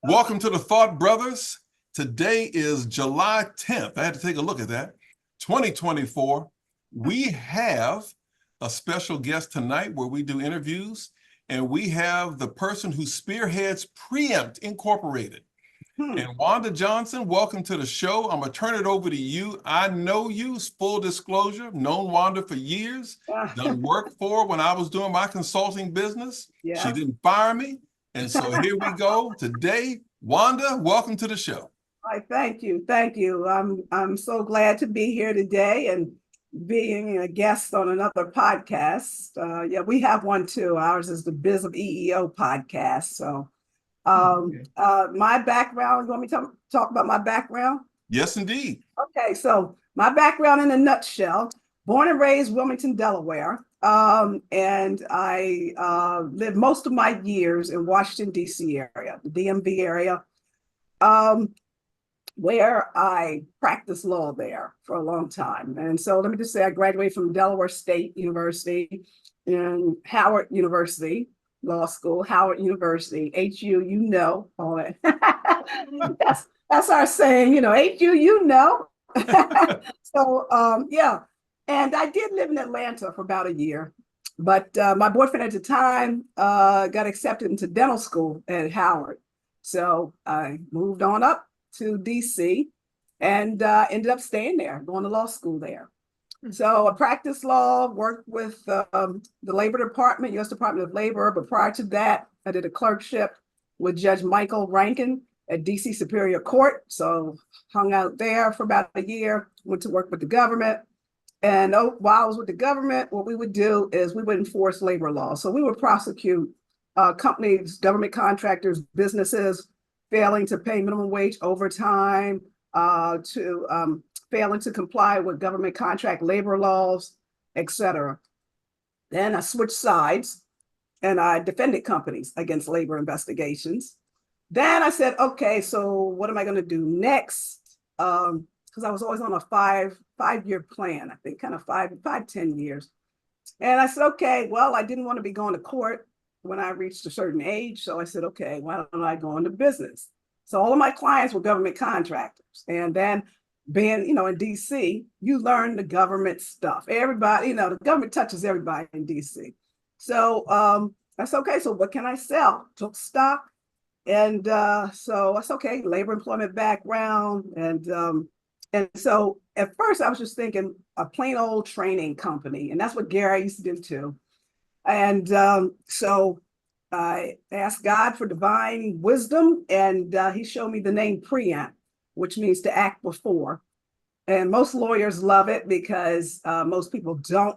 Welcome to the Thought Brothers. Today is July 10th. I had to take a look at that. 2024. We have a special guest tonight where we do interviews, and we have the person who spearheads Preempt Incorporated. And Wanda Johnson, welcome to the show. I'm going to turn it over to you. I know you, full disclosure, known Wanda for years, done work for her when I was doing my consulting business. Yeah. She didn't fire me. And so here we go today. Wanda, welcome to the show. Thank you. Thank you. I'm so glad to be here today and being a guest on another podcast. Yeah, we have one too. Ours is the Biz of EEO podcast. So my background, you want me to talk about my background? Yes, indeed. Okay, so my background in a nutshell, born and raised Wilmington, Delaware. And I lived most of my years in Washington, D.C. area, the DMV area, where I practiced law there for a long time. And so let me just say I graduated from Delaware State University and Howard University Law School, Howard University, HU, you know, all that. that's our saying, you know, HU, you know. So, yeah. And I did live in Atlanta for about a year, but my boyfriend at the time got accepted into dental school at Howard. So I moved on up to DC and ended up staying there, going to law school there. So I practiced law, worked with the Labor Department, U.S. Department of Labor. But prior to that, I did a clerkship with Judge Michael Rankin at DC Superior Court. So hung out there for about a year, went to work with the government. And while I was with the government, what we would do is we would enforce labor law. So we would prosecute companies, government contractors, businesses failing to pay minimum wage overtime, to failing to comply with government contract labor laws, et cetera. Then I switched sides and I defended companies against labor investigations. Then I said, okay, so what am I going to do next? Because I was always on a five-year plan, I think, kind of 10 years. And I said, okay, well, I didn't want to be going to court when I reached a certain age. So I said, okay, why don't I go into business? So all of my clients were government contractors. And then being, you know, in DC, you learn the government stuff. Everybody, you know, the government touches everybody in DC. So I said, okay, so what can I sell? Took stock. And so I said, okay, labor employment background. And so at first I was just thinking a plain old training company. And that's what Gary used to do too. And so I asked God for divine wisdom, and he showed me the name Preempt, which means to act before. And most lawyers love it because most people don't,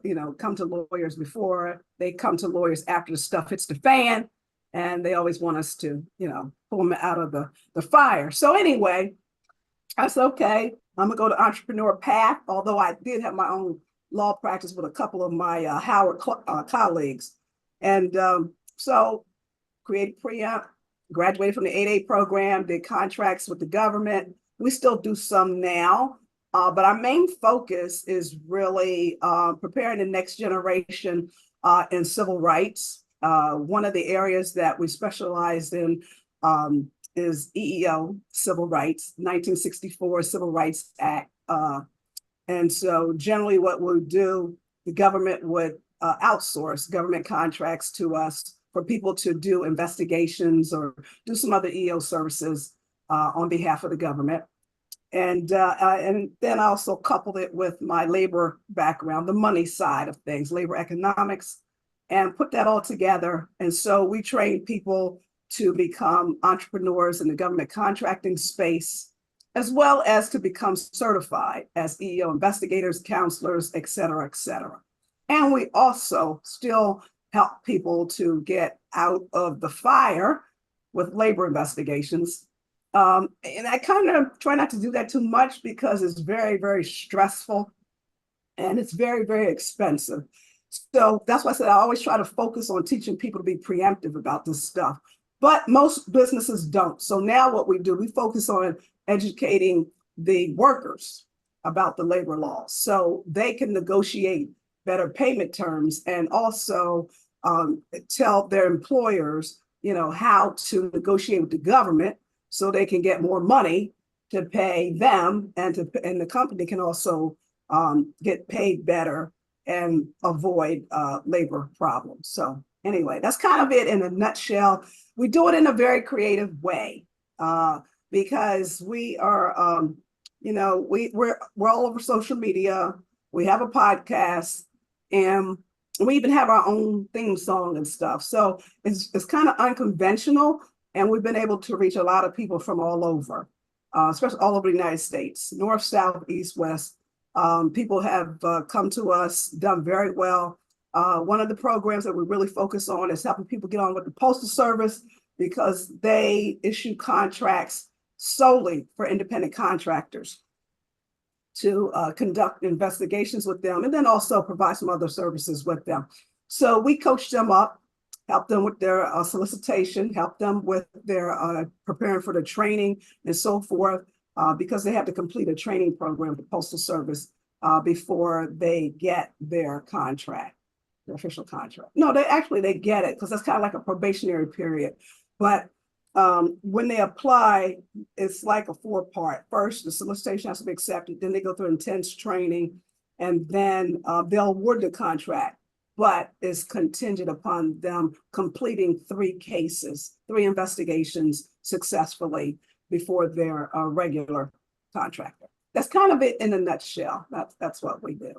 you know, come to lawyers before. They come to lawyers after the stuff hits the fan, and they always want us to, you know, pull them out of the fire. So anyway, I said, okay, I'm gonna go the entrepreneur path, although I did have my own law practice with a couple of my Howard colleagues. And so created Preempt, graduated from the 8A program, did contracts with the government. We still do some now, but our main focus is really preparing the next generation in civil rights. One of the areas that we specialize in is EEO, civil rights, 1964 Civil Rights Act. And so generally what we'll do, the government would outsource government contracts to us for people to do investigations or do some other EO services on behalf of the government. And then I also coupled it with my labor background, the money side of things, labor economics, and put that all together. And so we train people to become entrepreneurs in the government contracting space, as well as to become certified as EEO investigators, counselors, et cetera, et cetera. And we also still help people to get out of the fire with labor investigations. And I kind of try not to do that too much because it's very, very stressful and it's very, very expensive. So that's why I said I always try to focus on teaching people to be preemptive about this stuff. But most businesses don't. So now what we do, we focus on educating the workers about the labor laws so they can negotiate better payment terms and also tell their employers how to negotiate with the government so they can get more money to pay them, and the company can also get paid better and avoid labor problems. So anyway, that's kind of it in a nutshell. We do it in a very creative way because we are, we're all over social media. We have a podcast, and we even have our own theme song and stuff. So it's kind of unconventional, and we've been able to reach a lot of people from all over, especially all over the United States, north, south, east, west. People have come to us, done very well. One of the programs that we really focus on is helping people get on with the Postal Service, because they issue contracts solely for independent contractors to conduct investigations with them, and then also provide some other services with them. So we coach them up, help them with their solicitation, help them with their preparing for the training and so forth, because they have to complete a training program with the Postal Service before they get their contract, their official contract. No, they get it, because that's kind of like a probationary period. But when they apply, it's like a 4-part. First, the solicitation has to be accepted. Then they go through intense training, and then they'll award the contract. But it's contingent upon them completing 3 cases, 3 investigations successfully before they're a regular contractor. That's kind of it in a nutshell. That's what we do.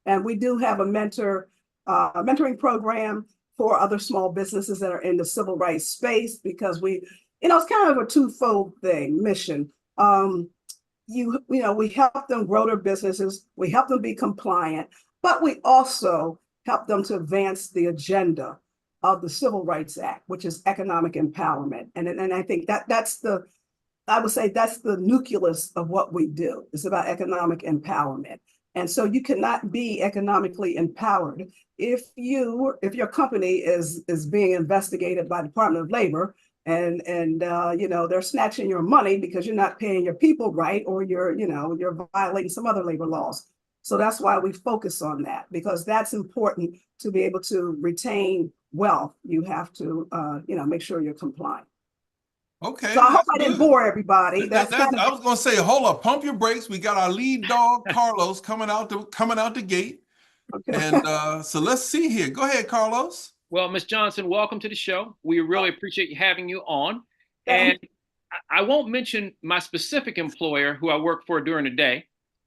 And we do have a mentoring program for other small businesses that are in the civil rights space, because it's kind of a twofold mission. We help them grow their businesses, we help them be compliant, but we also help them to advance the agenda of the Civil Rights Act, which is economic empowerment. And I think I would say that's the nucleus of what we do. It's about economic empowerment. And so you cannot be economically empowered if your company is being investigated by the Department of Labor, and they're snatching your money because you're not paying your people right, or you're violating some other labor laws. So that's why we focus on that, because that's important to be able to retain wealth. You have to make sure you're compliant. Okay, so I hope I good. didn't bore everybody. I was going to say, hold up, pump your brakes. We got our lead dog, Carlos, coming out the gate. Okay. And so let's see here. Go ahead, Carlos. Well, Ms. Johnson, welcome to the show. We really appreciate having you on. Thanks. And I won't mention my specific employer who I work for during the day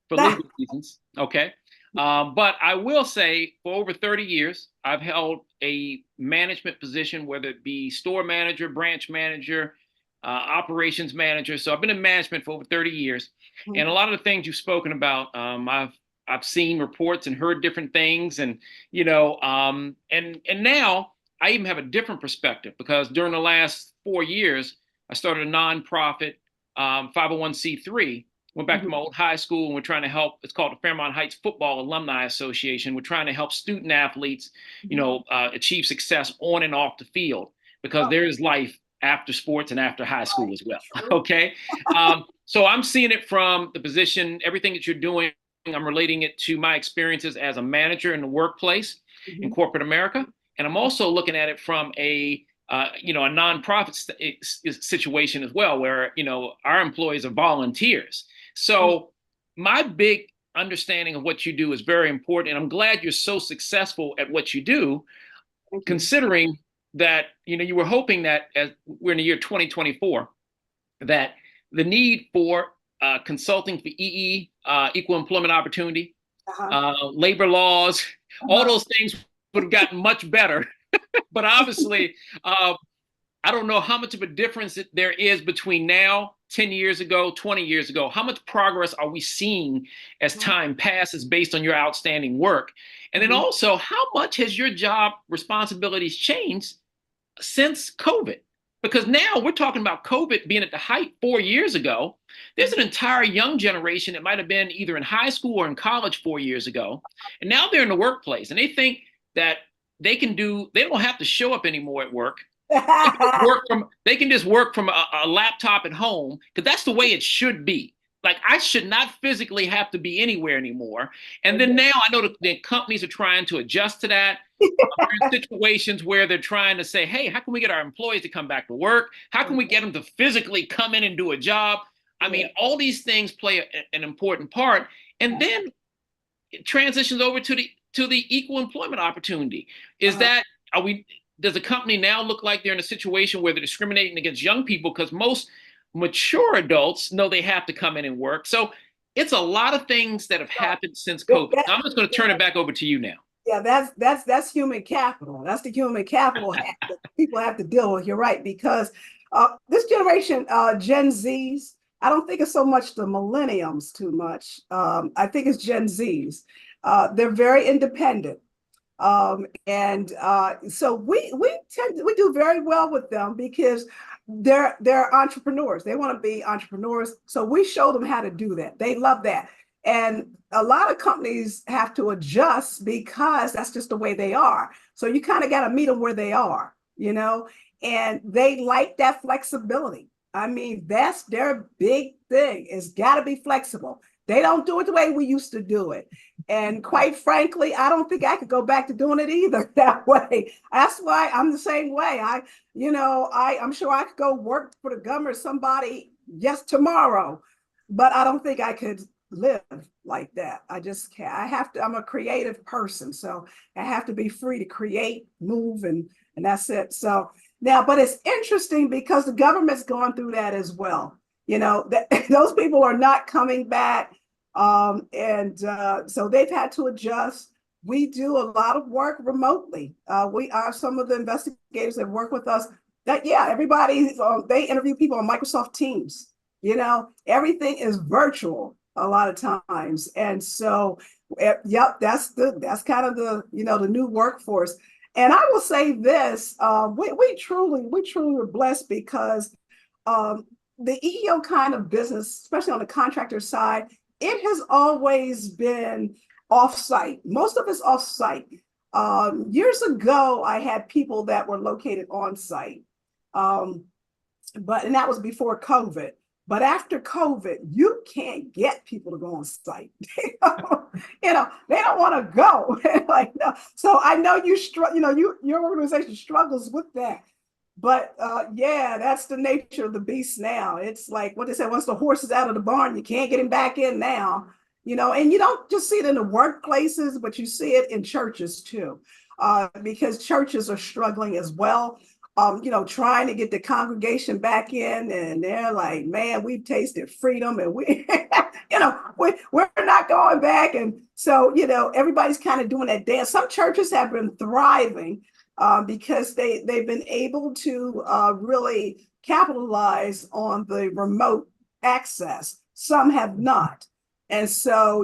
for legal reasons, okay? But I will say for over 30 years, I've held a management position, whether it be store manager, branch manager, operations manager. So I've been in management for over 30 years. Mm-hmm. And a lot of the things you've spoken about, I've seen reports and heard different things, and and now I even have a different perspective, because during the last 4 years, I started a nonprofit 501c3. Went back to my old high school, and we're trying to help. It's called the Fairmont Heights Football Alumni Association. We're trying to help student athletes, achieve success on and off the field, because there is life after sports and after high school as well. Okay, so I'm seeing it from the position, everything that you're doing. I'm relating it to my experiences as a manager in the workplace in corporate America. And I'm also looking at it from a nonprofit situation as well, where, our employees are volunteers. So my big understanding of what you do is very important. And I'm glad you're so successful at what you do, considering that, you were hoping that, as we're in the year 2024, that the need for consulting for EE, equal employment opportunity, labor laws, all those things would have gotten much better. But obviously, I don't know how much of a difference there is between now, 10 years ago, 20 years ago. How much progress are we seeing as time passes based on your outstanding work? And then also, how much has your job responsibilities changed since COVID? Because now we're talking about COVID being at the height 4 years ago. There's an entire young generation that might have been either in high school or in college 4 years ago. And now they're in the workplace, and they think that they don't have to show up anymore at work. They can just work from a laptop at home, because that's the way it should be. Like, I should not physically have to be anywhere anymore. And then now I know that the companies are trying to adjust to that. There are situations where they're trying to say, hey, how can we get our employees to come back to work? How can we get them to physically come in and do a job? I mean, all these things play an important part. And then it transitions over to the equal employment opportunity. Is that, are we, does the company now look like they're in a situation where they're discriminating against young people? Because most mature adults know they have to come in and work. So it's a lot of things that have happened since COVID. I'm just going to turn it back over to you now. Yeah, that's human capital. That's the human capital that people have to deal with. You're right, because this generation, Gen Zs, I don't think it's so much the millenniums too much. I think it's Gen Zs. They're very independent. And so we do very well with them because they're entrepreneurs. They want to be entrepreneurs. So we show them how to do that. They love that. And a lot of companies have to adjust because that's just the way they are. So you kind of got to meet them where they are, and they like that flexibility. I mean, that's their big thing. It's got to be flexible. They don't do it the way we used to do it. And quite frankly, I don't think I could go back to doing it either that way. That's why I'm the same way. I'm sure I could go work for the government or somebody, yes, tomorrow, but I don't think I could live like that. I just can't. I'm a creative person. So I have to be free to create, move, and that's it. So now, but it's interesting because the government's going through that as well. Those people are not coming back. So they've had to adjust. We do a lot of work remotely. We are some of the investigators that work with us everybody, they interview people on Microsoft Teams. Everything is virtual a lot of times. And so, that's kind of the new workforce. And I will say this, we truly were blessed because the EEO kind of business, especially on the contractor side, it has always been off-site. Most of it's off-site. Years ago, I had people that were located on-site, and that was before COVID. But after COVID, you can't get people to go on site. They don't want to go. No. So I know your organization struggles with that. But that's the nature of the beast now. It's like what they said, once the horse is out of the barn, you can't get him back in now. And you don't just see it in the workplaces, but you see it in churches too, because churches are struggling as well. Trying to get the congregation back in, and they're like, man, we've tasted freedom and we're not going back. And so, everybody's kind of doing that dance. Some churches have been thriving because they've been able to really capitalize on the remote access. Some have not. And so,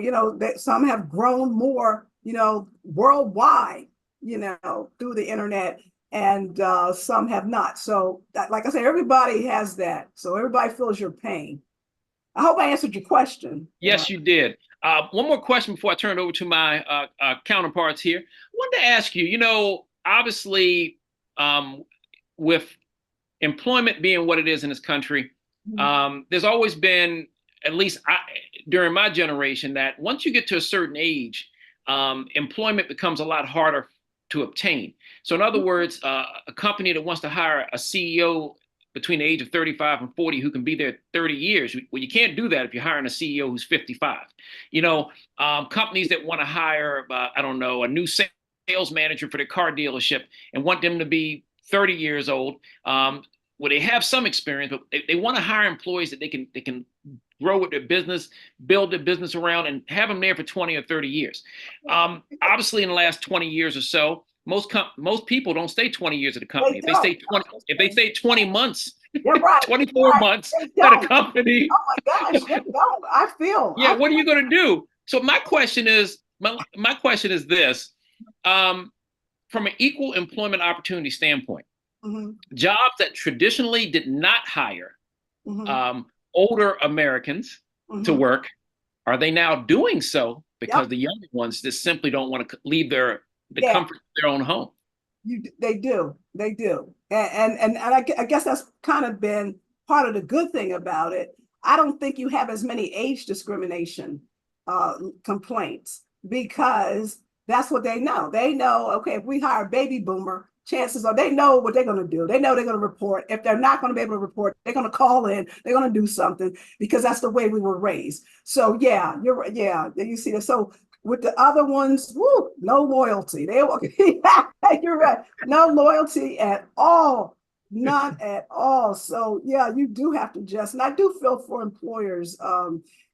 some have grown more, worldwide, through the internet. And some have not. So, like I said, everybody has that. So everybody feels your pain. I hope I answered your question. Yes, you did. One more question before I turn it over to my counterparts here. I wanted to ask you, obviously, with employment being what it is in this country, there's always been, at least during my generation, that once you get to a certain age, employment becomes a lot harder to obtain. So in other words, a company that wants to hire a CEO between the age of 35 and 40 who can be there 30 years, well, you can't do that if you're hiring a CEO who's 55. Companies that want to hire, a new sales manager for their car dealership and want them to be 30 years old. Well, they have some experience, but they want to hire employees that they can grow with their business, build their business around, and have them there for 20 or 30 years. Obviously, in the last 20 years or so, most people don't stay 20 years at a company. If they stay 20 months, right, 24 months at a company. Oh my gosh, they don't. I feel. Yeah, what are you going to do? So my question is this: from an equal employment opportunity standpoint, jobs that traditionally did not hire older Americans to work, are they now doing so because the younger ones just simply don't want to leave the comfort of their own home? They do. And I guess that's kind of been part of the good thing about it. I don't think you have as many age discrimination complaints because That's what they know. They know, okay, if we hire a baby boomer, chances are they know what they're going to do. They know they're going to report. If they're not going to be able to report, they're going to call in, they're going to do something because that's the way we were raised. So yeah, you're right. Yeah, you see that. So with the other ones, woo, no loyalty. You're right. No loyalty at all. Not at all. So yeah, you do have to adjust. And I do feel for employers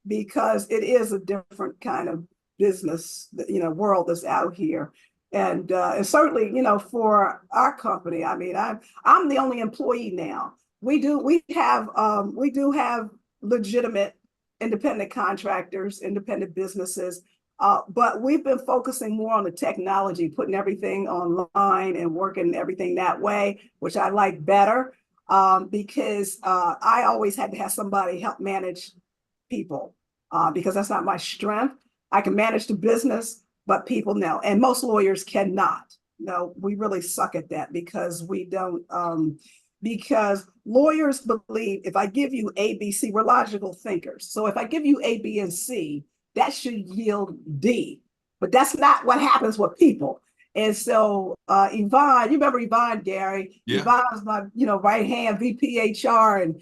because it is a different kind of business, world that's out here. And certainly, for our company, I mean, I'm the only employee now. We do have legitimate independent contractors, independent businesses, but we've been focusing more on the technology, putting everything online and working everything that way, which I like better because I always had to have somebody help manage people because that's not my strength. I can manage the business, but people know, and most lawyers cannot. No, we really suck at that because we don't. Because lawyers believe if I give you A, B, C, we're logical thinkers. So if I give you A, B, and C, that should yield D. But that's not what happens with people. And so Yvonne, you remember Yvonne, Gary? Yeah. Yvonne was my, right hand VP HR, and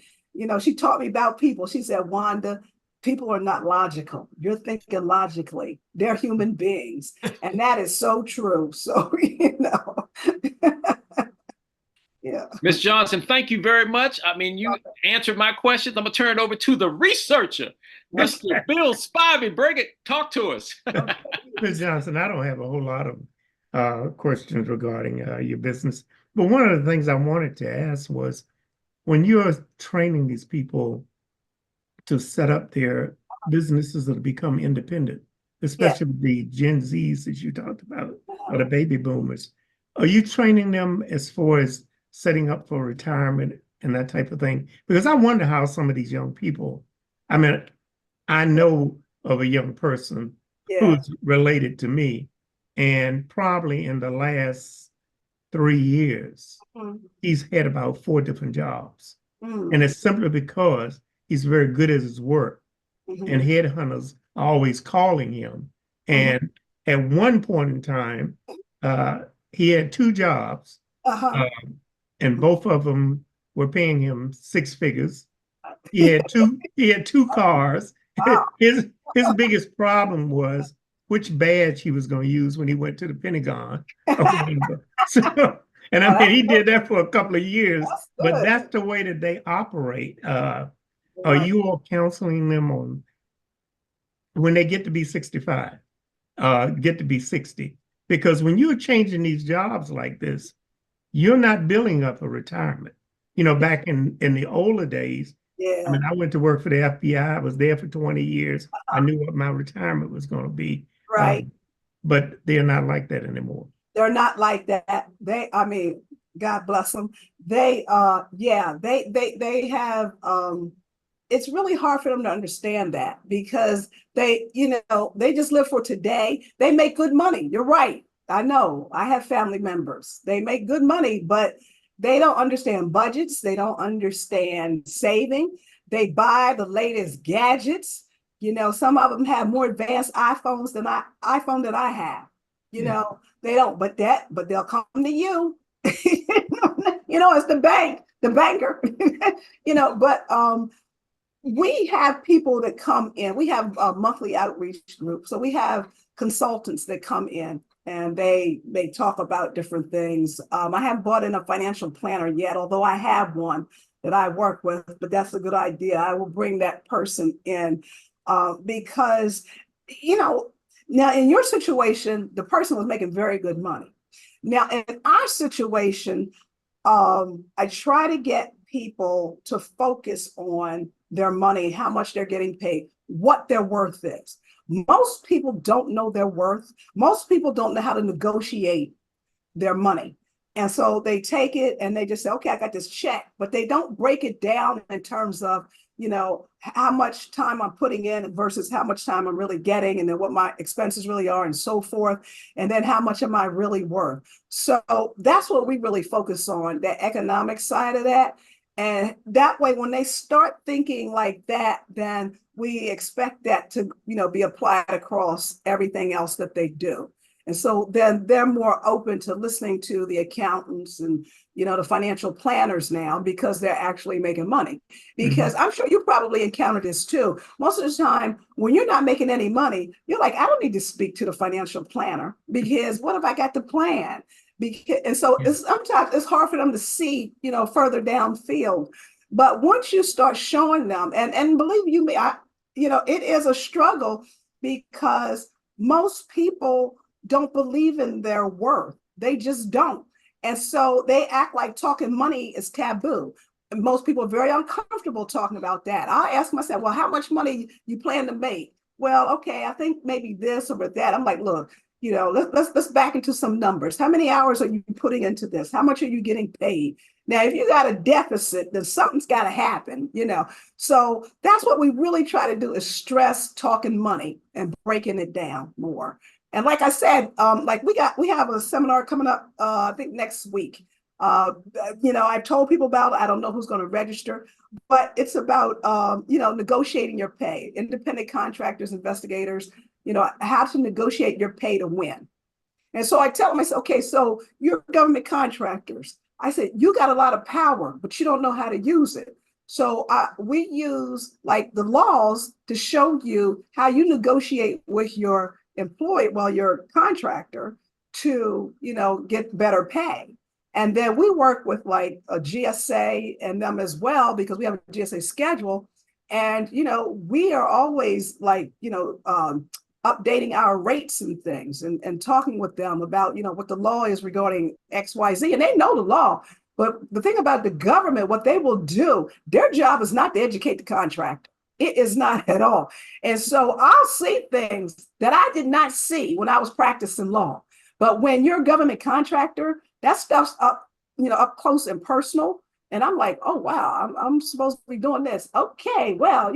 she taught me about people. She said, Wanda, people are not logical. You're thinking logically. They're human beings. And that is so true. So, yeah. Ms. Johnson, thank you very much. I mean, you answered my questions. I'm going to turn it over to the researcher, Mr. Bill Spivey. Bring it. Talk to us. Ms. Johnson, I don't have a whole lot of questions regarding your business. But one of the things I wanted to ask was, when you're training these people to set up their businesses to become independent, especially the Gen Zs that you talked about, or the baby boomers, are you training them as far as setting up for retirement and that type of thing? Because I wonder how some of these young people, I mean, I know of a young person who's related to me, and probably in the last 3 years, he's had about 4 different jobs. And it's simply because he's very good at his work, and headhunters are always calling him. And at one point in time, he had 2 jobs, and both of them were paying him 6 figures. He had two cars. Wow. His biggest problem was which badge he was going to use when he went to the Pentagon. So, and I mean, he did that for a couple of years, but that's the way that they operate. Are you all counseling them on when they get to be 65, get to be 60? Because when you're changing these jobs like this, you're not building up a retirement. Back in the older days, I mean, I went to work for the FBI. I was there for 20 years. I knew what my retirement was going to be. Right. But they're not like that anymore. They're not like that. I mean, God bless them. They have, it's really hard for them to understand that because they just live for today. They make good money. You're right. I know. I have family members. They make good money, but they don't understand budgets. They don't understand saving. They buy the latest gadgets. Some of them have more advanced iPhone than I have. They don't, but they'll come to you. It's the banker. But we have people that come in. We have a monthly outreach group. So we have consultants that come in and they talk about different things. I haven't brought in a financial planner yet, although I have one that I work with, but that's a good idea. I will bring that person in because, now in your situation, the person was making very good money. Now in our situation, I try to get people to focus on their money, how much they're getting paid, what their worth is. Most people don't know their worth. Most people don't know how to negotiate their money. And so they take it and they just say, okay, I got this check, but they don't break it down in terms of, how much time I'm putting in versus how much time I'm really getting, and then what my expenses really are and so forth. And then how much am I really worth? So that's what we really focus on, the economic side of that. And that way, when they start thinking like that, then we expect that to, be applied across everything else that they do. And so then they're more open to listening to the accountants and, the financial planners now because they're actually making money. Because I'm sure you probably encountered this too. Most of the time, when you're not making any money, you're like, I don't need to speak to the financial planner because what if I got the plan? And so sometimes it's hard for them to see, further downfield. But once you start showing them, and believe you me, it is a struggle because most people don't believe in their worth. They just don't. And so they act like talking money is taboo. And most people are very uncomfortable talking about that. I ask myself, well, how much money you plan to make? Well, okay, I think maybe this or that. I'm like, look, let's back into some numbers. How many hours are you putting into this? How much are you getting paid? Now, if you got a deficit, then something's got to happen, So that's what we really try to do is stress talking money and breaking it down more. And like I said, we have a seminar coming up, I think next week. I told people about it. I don't know who's going to register, but it's about, negotiating your pay, independent contractors, investigators, how to negotiate your pay to win. And so I tell them, I said, okay, so you're government contractors. I said, you got a lot of power, but you don't know how to use it. So we use like the laws to show you how you negotiate with your employee, your contractor to, get better pay. And then we work with like a GSA and them as well, because we have a GSA schedule. And, we are always like, updating our rates and things and talking with them about, what the law is regarding XYZ. And they know the law. But the thing about the government, what they will do, their job is not to educate the contractor. It is not at all. And so I'll see things that I did not see when I was practicing law. But when you're a government contractor, that stuff's up, up close and personal. And I'm like, oh, wow, I'm supposed to be doing this. Okay, well,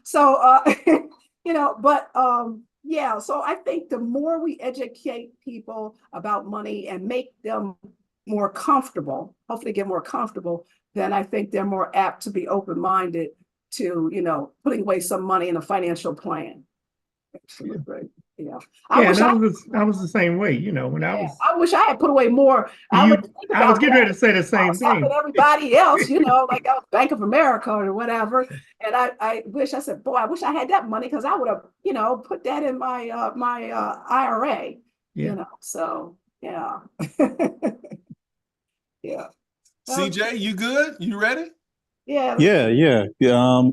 so, yeah, so I think the more we educate people about money and make them more comfortable, hopefully get more comfortable, then I think they're more apt to be open-minded to, putting away some money in a financial plan. Absolutely. Yeah. I was the same way, when I wish I had put away more. I was getting ready to say the same thing. Everybody else, like Bank of America or whatever. And I said, boy, I wish I had that money because I would have, put that in my my IRA. Yeah. So yeah. Yeah. CJ, you good? You ready? Yeah. Yeah.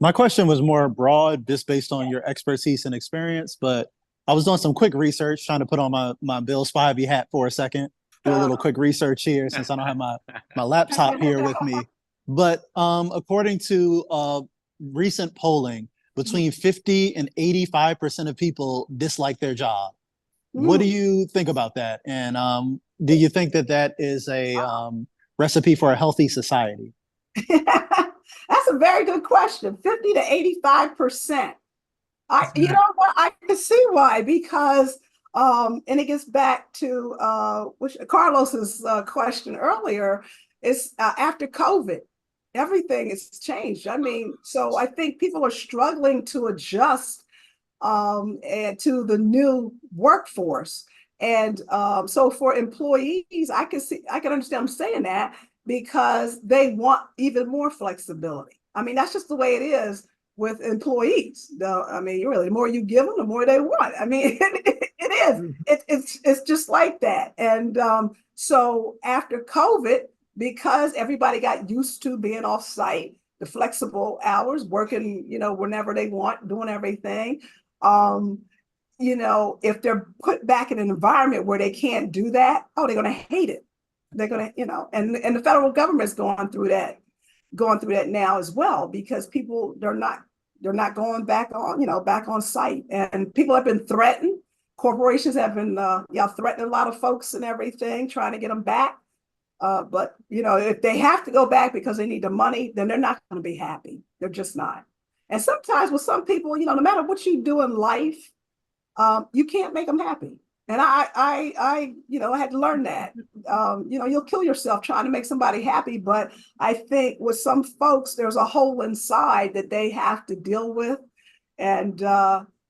My question was more broad, just based on your expertise and experience, but I was doing some quick research, trying to put on my Bill Spivey hat for a second, do a little quick research here since I don't have my laptop here with me. But according to recent polling, between 50 and 85% of people dislike their job. What do you think about that? And do you think that is a recipe for a healthy society? That's a very good question. 50 to 85%. You know what? I can see why, because and it gets back to which Carlos's question earlier, is after COVID, everything has changed. I mean, so I think people are struggling to adjust and to the new workforce. And so for employees, I can understand them saying that, because they want even more flexibility. I mean, that's just the way it is with employees. I mean, really, the more you give them, the more they want. I mean, it is. It's just like that. And so after COVID, because everybody got used to being off site, the flexible hours, working, whenever they want, doing everything. If they're put back in an environment where they can't do that, they're going to hate it. They're going to, and the federal government's going through that now as well, because people, they're not going back on site, and people have been threatened. Corporations have been, threatening a lot of folks and everything, trying to get them back. But if they have to go back because they need the money, then they're not going to be happy. They're just not. And sometimes with some people, no matter what you do in life, you can't make them happy. And I had to learn that. You'll kill yourself trying to make somebody happy. But I think with some folks, there's a hole inside that they have to deal with. And,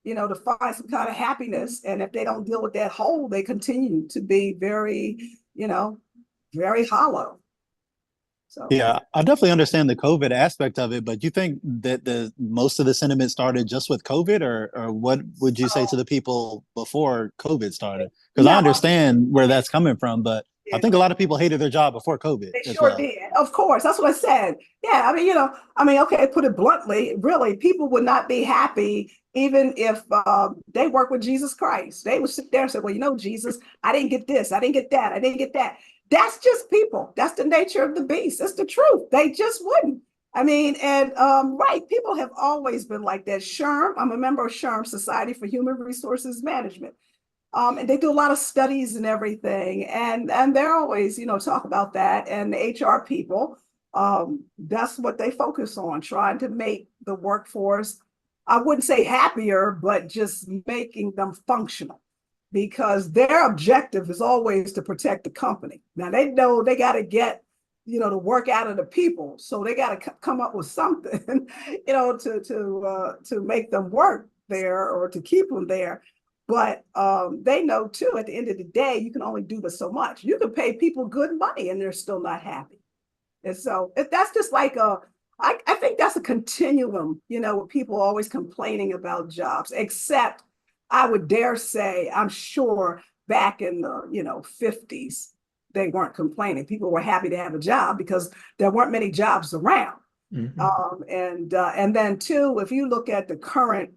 to find some kind of happiness. And if they don't deal with that hole, they continue to be very, very hollow. So Yeah, I definitely understand the COVID aspect of it, but you think that the most of the sentiment started just with COVID, or what would you say to the people before COVID started? Because I no, understand where that's coming from, but I yeah, think a lot of people hated their job before COVID they as sure well. did. Of course, that's what I said. Yeah, okay, put it bluntly, really, people would not be happy even if they work with Jesus Christ. They would sit there and say, well, Jesus, I didn't get this, I didn't get that, I didn't get that. That's just people. That's the nature of the beast. It's the truth. They just wouldn't. Right, people have always been like that. SHRM, I'm a member of SHRM, Society for Human Resources Management. And they do a lot of studies and everything. And they're always, talk about that. And the HR people, that's what they focus on, trying to make the workforce, I wouldn't say happier, but just making them functional, because their objective is always to protect the company. Now they know they got to get, the work out of the people. So they got to come up with something, to make them work there or to keep them there. But they know too, at the end of the day, you can only do but so much. You can pay people good money and they're still not happy. And so that's just like I think that's a continuum, with people always complaining about jobs, except I would dare say, I'm sure back in the, 50s, they weren't complaining. People were happy to have a job because there weren't many jobs around. And then too, if you look at the current,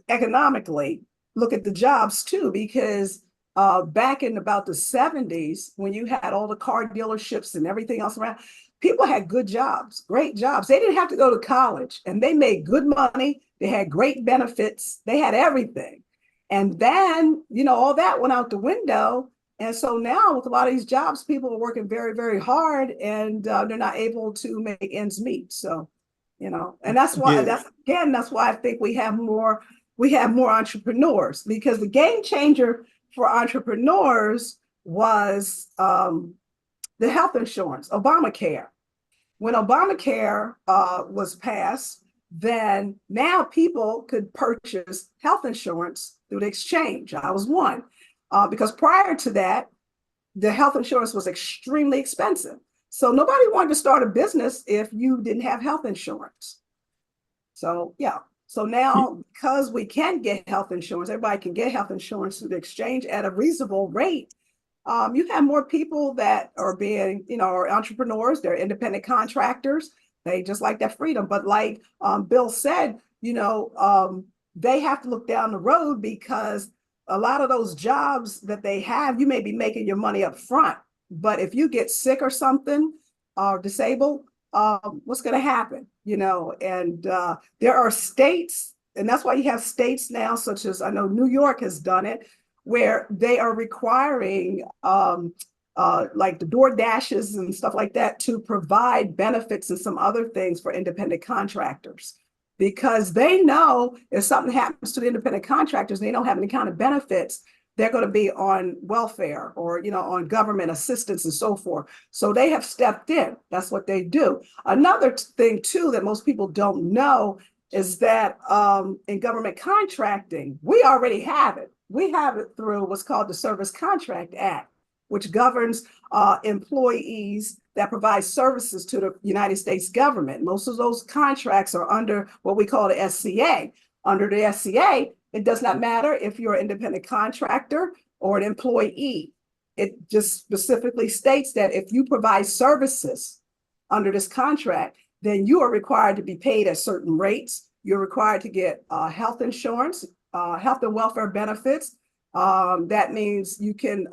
economically, look at the jobs too, because back in about the 70s, when you had all the car dealerships and everything else around, people had good jobs, great jobs. They didn't have to go to college and they made good money. They had great benefits. They had everything. And then, all that went out the window. And so now with a lot of these jobs, people are working very, very hard and they're not able to make ends meet. So, and that's why that's why I think we have more entrepreneurs, because the game changer for entrepreneurs was the health insurance, Obamacare. When Obamacare was passed, then now people could purchase health insurance through the exchange. I was one. Because prior to that, the health insurance was extremely expensive. So nobody wanted to start a business if you didn't have health insurance. So, yeah. So now, because we can get health insurance, everybody can get health insurance through the exchange at a reasonable rate. You have more people that are being, are entrepreneurs, they're independent contractors. They just like that freedom. But like Bill said, they have to look down the road, because a lot of those jobs that they have, you may be making your money up front, but if you get sick or something or disabled, what's going to happen? And there are states, and that's why you have states now, such as I know New York has done it, where they are requiring like the door dashes and stuff like that to provide benefits and some other things for independent contractors. Because they know if something happens to the independent contractors, they don't have any kind of benefits, they're going to be on welfare or, on government assistance and so forth. So they have stepped in. That's what they do. Another thing too, that most people don't know is that in government contracting, we already have it. We have it through what's called the Service Contract Act, which governs employees that provide services to the United States government. Most of those contracts are under what we call the SCA. Under the SCA, it does not matter if you're an independent contractor or an employee. It just specifically states that if you provide services under this contract, then you are required to be paid at certain rates. You're required to get health insurance, health and welfare benefits. That means you can,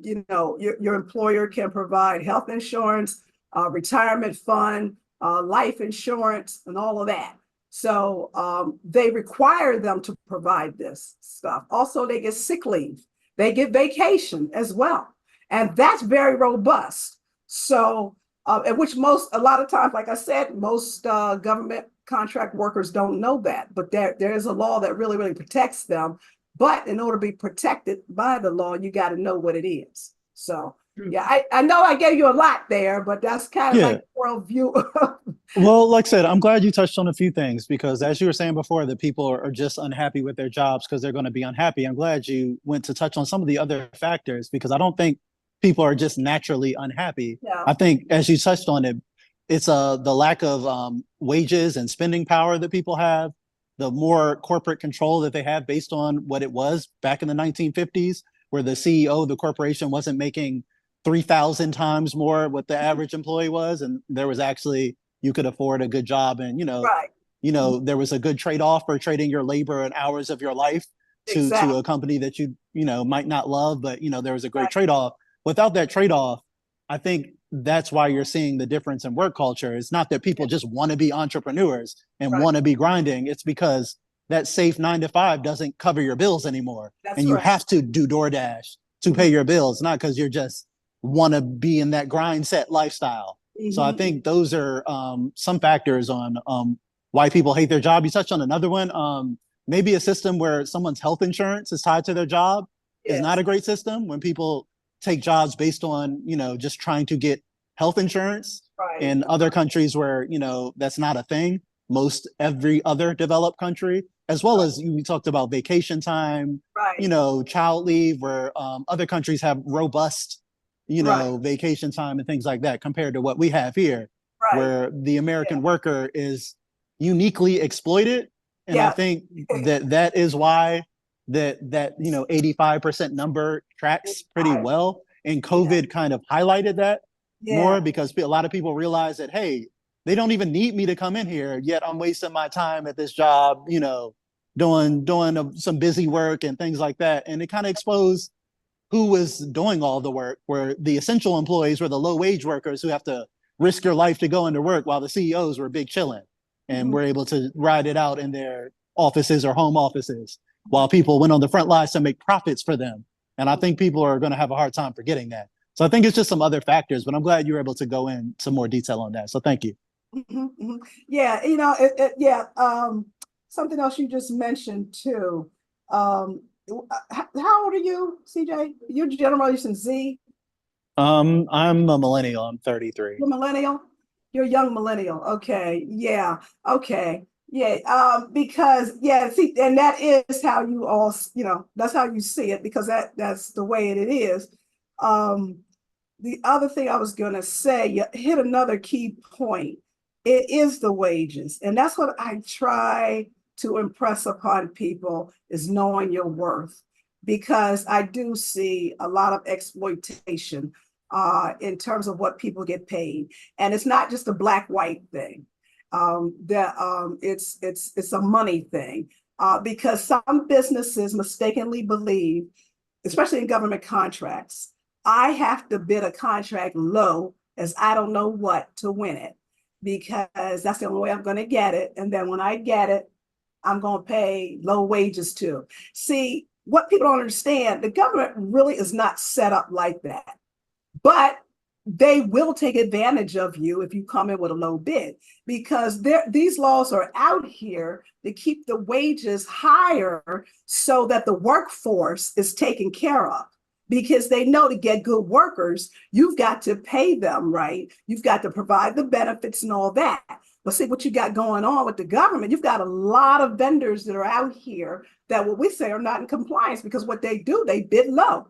your employer can provide health insurance, retirement fund, life insurance, and all of that. So they require them to provide this stuff. Also, they get sick leave. They get vacation as well. And that's very robust. So, which a lot of times, like I said, most government contract workers don't know that, but there is a law that really, really protects them. But in order to be protected by the law, you got to know what it is. So, yeah, I know I gave you a lot there, but that's kind of like the world view Well, like I said, I'm glad you touched on a few things because, as you were saying before, that people are just unhappy with their jobs because they're going to be unhappy. I'm glad you went to touch on some of the other factors because I don't think people are just naturally unhappy. Yeah, I think, as you touched on it, it's the lack of wages and spending power that people have, the more corporate control that they have based on what it was back in the 1950s, where the CEO of the corporation wasn't making 3,000 times more what the average employee was, and there was actually you could afford a good job, and right. there was a good trade-off for trading your labor and hours of your life to Exactly. a company that you might not love, but there was a great Right. trade-off. Without that trade-off, I think that's why you're seeing the difference in work culture. It's not that people Yeah, just want to be entrepreneurs and right. want to be grinding. It's because that safe 9 to 5 doesn't cover your bills anymore, That's and you right. have to do DoorDash to pay Mhm, your bills, not because you're just want to be in that grind set lifestyle. So I mhm. think those are some factors on why people hate their job. You touched on another one. Maybe a system where someone's health insurance is tied to their job is not Yes, a great system. When people take jobs based on just trying to get health insurance right. in other countries where that's not a thing. Most every other developed country, as well Right. as we talked about vacation time, Right. child leave, where other countries have robust Right. vacation time and things like that compared to what we have here, Right. where the Yeah. American worker is uniquely exploited. And I Yeah. think that is why that 85% number tracks pretty Right. well. And Yeah. COVID kind of highlighted that Yeah. more because a lot of people realize that, hey, they don't even need me to come in here, yet I'm wasting my time at this job, doing some busy work and things like that. And it kind of exposed who was doing all the work, where the essential employees were the low wage workers who have to risk your life to go into work, while the CEOs were big chilling and Mhm. were able to ride it out in their offices or home offices, while people went on the front lines to make profits for them. And I think people are going to have a hard time forgetting that. So I think it's just some other factors, but I'm glad you were able to go in some more detail on that. So thank you. Mhm, mhm. Yeah, yeah. Something else you just mentioned too. How old are you, CJ? You're Generation Z. I'm a millennial. I'm 33. You're millennial. You're a young millennial. Okay. Yeah. Okay. Yeah. Because yeah. See, and that is how you all. That's how you see it because that's the way it is. Um, the other thing I was going to say, you hit another key point. It is the wages. And that's what I try to impress upon people is knowing your worth. Because I do see a lot of exploitation in terms of what people get paid. And it's not just a black white thing. It's a money thing. Because some businesses mistakenly believe, especially in government contracts, I have to bid a contract low as I don't know what to win it because that's the only way I'm going to get it. And then when I get it, I'm going to pay low wages too. See, what people don't understand, the government really is not set up like that. But they will take advantage of you if you come in with a low bid because these laws are out here to keep the wages higher so that the workforce is taken care of because they know to get good workers, you've got to pay them right. You've got to provide the benefits and all that. But see what you got going on with the government. You've got a lot of vendors that are out here that what we say are not in compliance because what they do, they bid low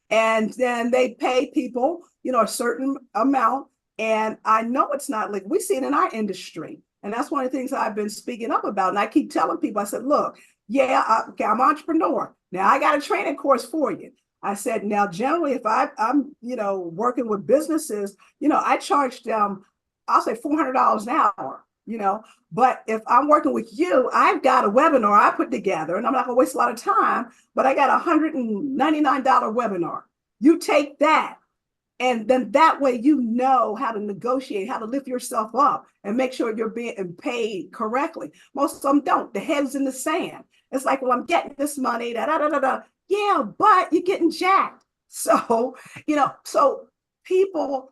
and then they pay people, a certain amount. And I know it's not like we see it in our industry. And that's one of the things I've been speaking up about. And I keep telling people, I said, look, yeah, okay, I'm an entrepreneur. Now I got a training course for you. I said, now generally, if I'm working with businesses, I charge them, I'll say $400 an hour, but if I'm working with you, I've got a webinar I put together and I'm not gonna waste a lot of time, but I got a $199 webinar. You take that and then that way you know how to negotiate, how to lift yourself up and make sure you're being paid correctly. Most of them don't. The head's in the sand. It's like, well, I'm getting this money, da da da da da. Yeah, but you're getting jacked. So, so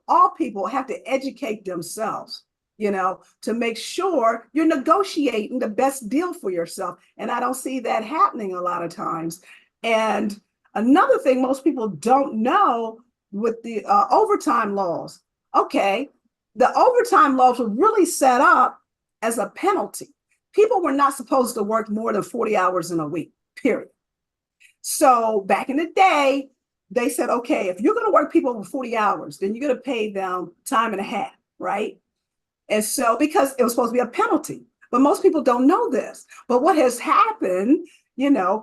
all people have to educate themselves, to make sure you're negotiating the best deal for yourself. And I don't see that happening a lot of times. And another thing most people don't know with the overtime laws. Okay, the overtime laws were really set up as a penalty. People were not supposed to work more than 40 hours in a week, period. So back in the day, they said, okay, if you're going to work people over 40 hours, then you're going to pay them time and a half, right? And so, because it was supposed to be a penalty, but most people don't know this. But what has happened,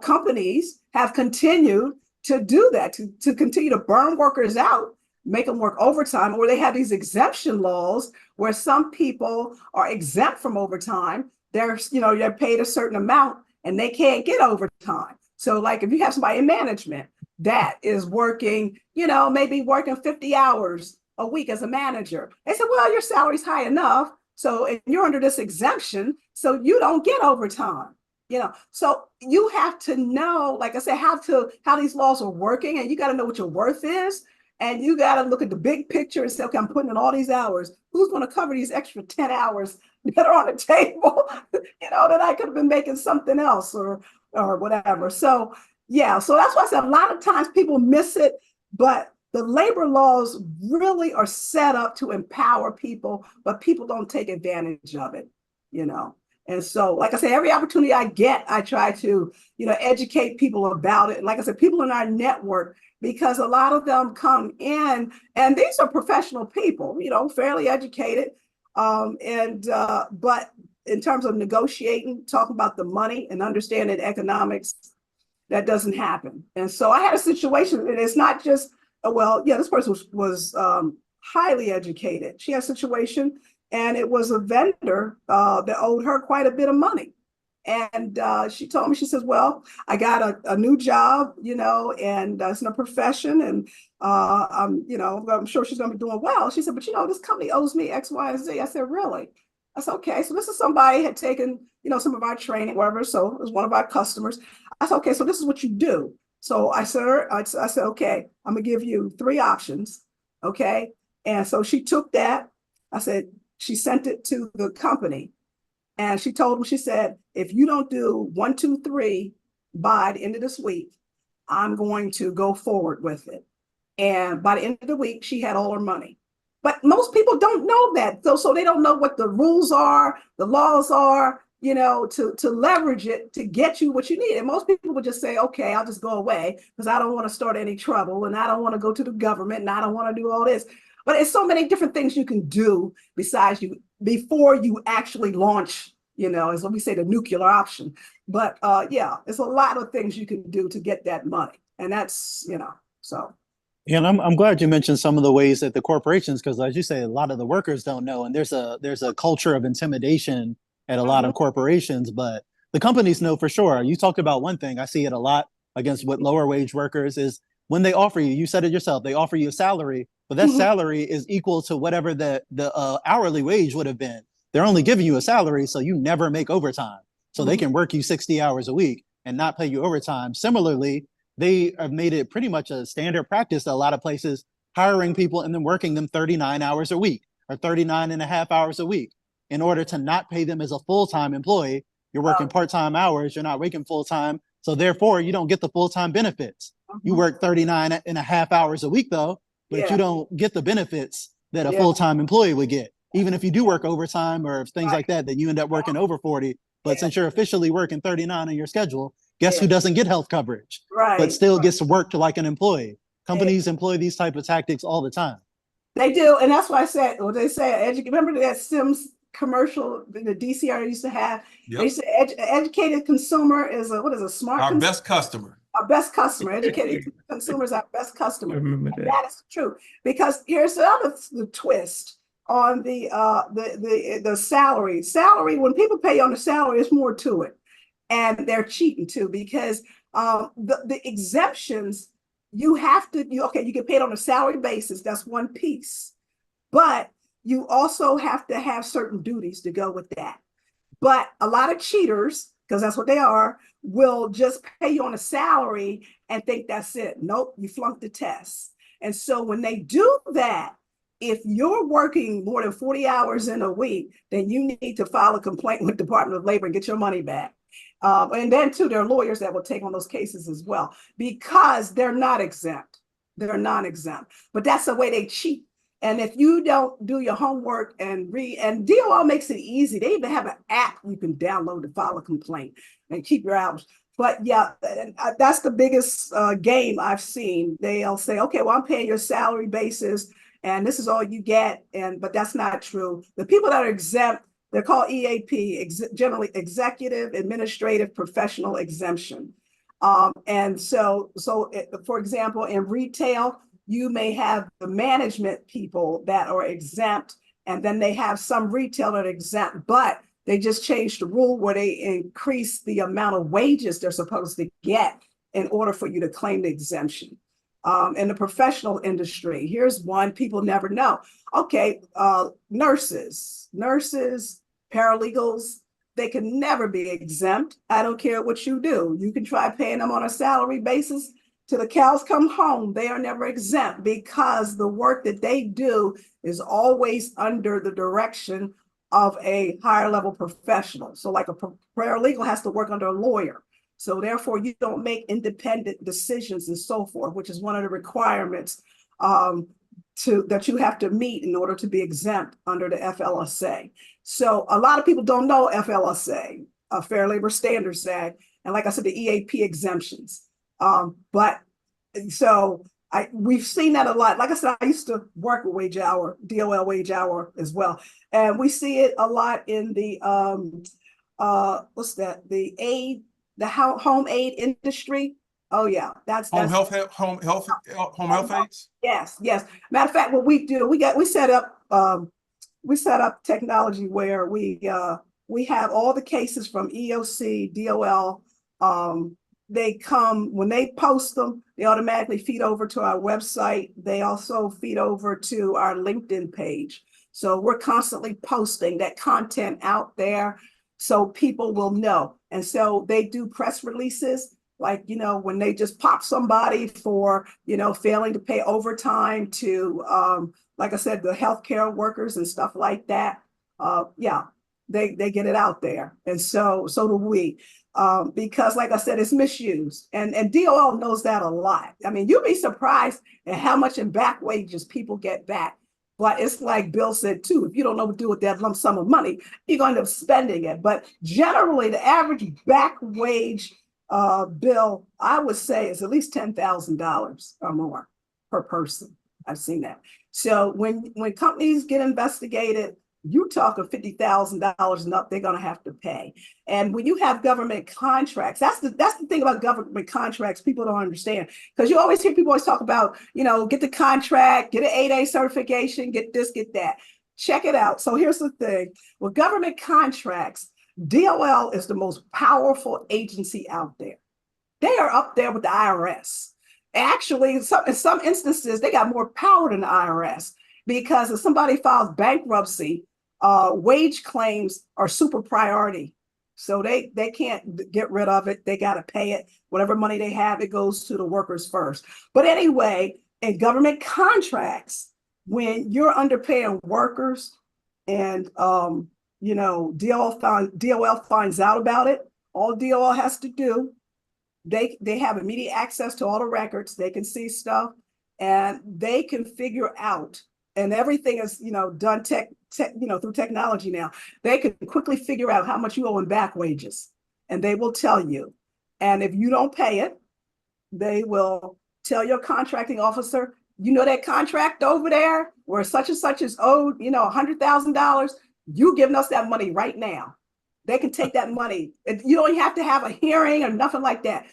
companies have continued to do that, to continue to burn workers out, make them work overtime, or they have these exemption laws where some people are exempt from overtime. They're paid a certain amount and they can't get overtime. So like if you have somebody in management that is working, maybe working 50 hours a week as a manager, they said, well, your salary's high enough. So and you're under this exemption, so you don't get overtime. So you have to know, like I said, how these laws are working, and you got to know what your worth is. And you got to look at the big picture and say, okay, I'm putting in all these hours. Who's going to cover these extra 10 hours that are on the table, that I could have been making something else or whatever. So, yeah, so that's why I said a lot of times people miss it, but the labor laws really are set up to empower people, but people don't take advantage of it, And so, like I said, every opportunity I get, I try to, educate people about it. Like I said, people in our network, because a lot of them come in, and these are professional people, fairly educated. But in terms of negotiating, talking about the money and understanding economics, that doesn't happen. And so I had a situation, and it's not just, this person was highly educated. She had a situation, and it was a vendor that owed her quite a bit of money. And she told me, she says, well, I got a new job, and it's in a profession, and I'm sure she's going to be doing well. She said, but this company owes me X, Y, and Z. I said, really? I said, okay. So this is somebody had taken, some of our training, whatever. So it was one of our customers. I said, okay, so this is what you do. So I said, okay, I'm gonna give you 3 options. Okay. And so she took that. I said, she sent it to the company. And she told them, she said, if you don't do 1, 2, 3 by the end of this week, I'm going to go forward with it. And by the end of the week, she had all her money. But most people don't know that. So they don't know what the rules are, the laws are, to leverage it to get you what you need. And most people would just say, okay, I'll just go away because I don't want to start any trouble, and I don't want to go to the government, and I don't want to do all this. But it's so many different things you can do before you actually launch, is what we say, the nuclear option. But it's a lot of things you can do to get that money. And that's, so. Yeah, and I'm glad you mentioned some of the ways that the corporations, because as you say, a lot of the workers don't know, and there's a culture of intimidation at a lot of corporations, but the companies know for sure. You talked about one thing, I see it a lot against with lower wage workers, is when they offer you said it yourself, they offer you a salary, but that salary is equal to whatever the hourly wage would have been. They're only giving you a salary, so you never make overtime. So they can work you 60 hours a week and not pay you overtime. Similarly, they have made it pretty much a standard practice at a lot of places, hiring people and then working them 39 hours a week or 39 and a half hours a week in order to not pay them as a full-time employee. You're working part-time hours, you're not working full-time. So therefore, you don't get the full-time benefits. You work 39 and a half hours a week though, but you don't get the benefits that a full-time employee would get. Even if you do work overtime or things like that, then you end up working over 40. But since you're officially working 39 on your schedule, guess who doesn't get health coverage, but still gets to work like an employee? Companies employ these type of tactics all the time. They do. And that's why I said, what they say, remember that Sims commercial the DCR used to have? Yep. They said educated consumer is a smart our best customer. Our best customer. Educated consumer is our best customer. That is true. Because here's the twist on the salary. Salary, when people pay on the salary, there's more to it. And they're cheating too, because the exemptions, you get paid on a salary basis. That's one piece. But you also have to have certain duties to go with that. But a lot of cheaters, because that's what they are, will just pay you on a salary and think that's it. Nope, you flunked the test. And so when they do that, if you're working more than 40 hours in a week, then you need to file a complaint with the Department of Labor and get your money back. And then too, there are lawyers that will take on those cases as well, because they're not exempt. They're non-exempt. But that's the way they cheat. And if you don't do your homework and read, and DOL makes it easy. They even have an app you can download to file a complaint and keep your hours. But yeah, that's the biggest game I've seen. They'll say, okay, well, I'm paying your salary basis and this is all you get. But that's not true. The people that are exempt, they're called EAP, generally executive, administrative, professional exemption. For example, in retail, you may have the management people that are exempt, and then they have some retail that are exempt, but they just changed the rule where they increase the amount of wages they're supposed to get in order for you to claim the exemption. In the professional industry, here's one people never know. Okay, nurses, paralegals, they can never be exempt. I don't care what you do. You can try paying them on a salary basis till the cows come home. They are never exempt because the work that they do is always under the direction of a higher level professional. So like a paralegal has to work under a lawyer. So therefore you don't make independent decisions and so forth, which is one of the requirements that you have to meet in order to be exempt under the FLSA. So a lot of people don't know FLSA, Fair Labor Standards Act, and like I said, the EAP exemptions. We've seen that a lot. Like I said, I used to work with wage hour, DOL wage hour as well. And we see it a lot in the, the home aid industry. Oh yeah, that's home health aides. Yes. Matter of fact, what we do, we set up technology where we have all the cases from EOC, DOL. They come, when they post them, they automatically feed over to our website. They also feed over to our LinkedIn page. So we're constantly posting that content out there so people will know. And so they do press releases, like, when they just pop somebody for, failing to pay overtime to, like I said, the healthcare workers and stuff like that. They get it out there. And so do we. Because like I said, it's misused, and DOL knows that a lot. I mean, you'd be surprised at how much in back wages people get back. But it's like Bill said too, if you don't know what to do with that lump sum of money, you're going to end up spending it. But generally, the average back wage bill, I would say, is at least $10,000 or more per person. I've seen that. So when companies get investigated, you talk of $50,000 and up, they're going to have to pay. And when you have government contracts, that's the thing about government contracts people don't understand, because you always hear people always talk about, get the contract, get an 8A certification, get this, get that. Check it out. So here's the thing. With government contracts, DOL is the most powerful agency out there. They are up there with the IRS. Actually, in some instances, they got more power than the IRS, because if somebody files bankruptcy, wage claims are super priority. So they can't get rid of it. They got to pay it. Whatever money they have, it goes to the workers first. But anyway, in government contracts, when you're underpaying workers and, DOL finds out about it, all DOL has to do, they have immediate access to all the records. They can see stuff and they can figure out, and everything is, done through technology now. They can quickly figure out how much you owe in back wages, and they will tell you. And if you don't pay it, they will tell your contracting officer, that contract over there where such and such is owed, $100,000, you giving us that money right now. They can take that money. You don't have to have a hearing or nothing like that.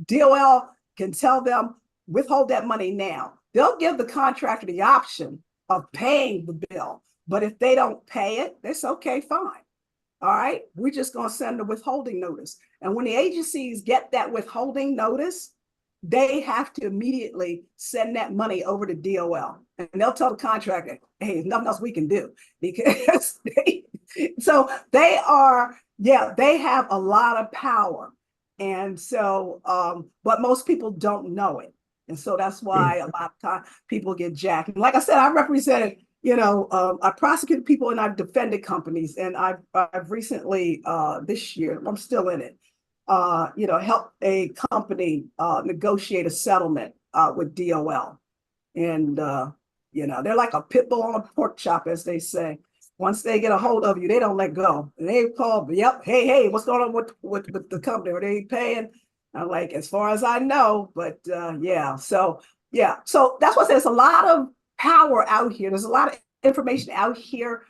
DOL can tell them, withhold that money now. They'll give the contractor the option of paying the bill. But if they don't pay it, it's okay, fine. All right, we're just going to send a withholding notice. And when the agencies get that withholding notice, they have to immediately send that money over to DOL. And they'll tell the contractor, hey, there's nothing else we can do, because they have a lot of power. And so, but most people don't know it. And so that's why a lot of times people get jacked. And like I said, I represented, I prosecuted people and I've defended companies. And I've recently, this year, I'm still in it, helped a company negotiate a settlement with DOL. And You know, they're like a pit bull on a pork chop, as they say. Once they get a hold of you, they don't let go. And they call, yep, hey, what's going on with the company? Are they paying? I'm like, as far as I know, but yeah. So so that's what I said. There's a lot of power out here. There's a lot of information out here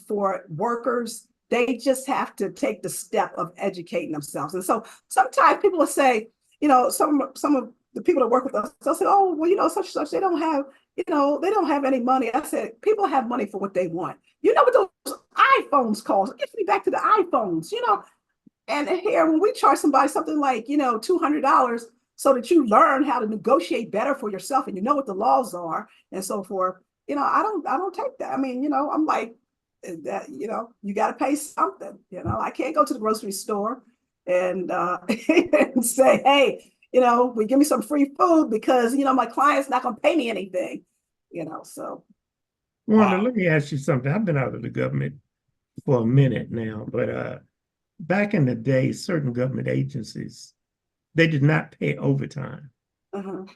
for workers. They just have to take the step of educating themselves. And so sometimes people will say, you know, some of the people that work with us, they'll say, oh, well, you know, such and such, they don't have, you know, they don't have any money. I said, people have money for what they want. You know what those iPhones cost? Get me back to the iPhones, you know. And here, when we charge somebody something like, you know, $200 so that you learn how to negotiate better for yourself and you know what the laws are and so forth, you know, I don't take that. I mean, you know, I'm like, that, you know, you got to pay something. You know, I can't go to the grocery store and, and say, hey, you know, we give me some free food because, you know, my client's not going to pay me anything, you know, so. Wanda, Wow. let me ask you something. I've been out of the government for a minute now, but back in the day, certain government agencies, they did not pay overtime.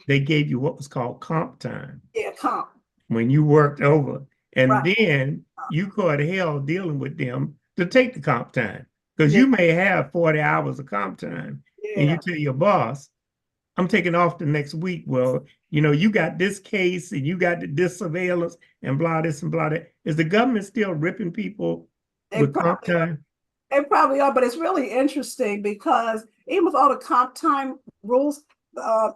They gave you what was called comp time. Yeah, comp. When you worked over. And Right. then you caught hell dealing with them to take the comp time. Because Yeah. you may have 40 hours of comp time and you Yeah. tell your boss, I'm taking off the next week. Well, you know, you got this case and you got this surveillance and blah, this and blah, that. Is the government still ripping people with comp time? They probably are, but it's really interesting because even with all the comp time rules,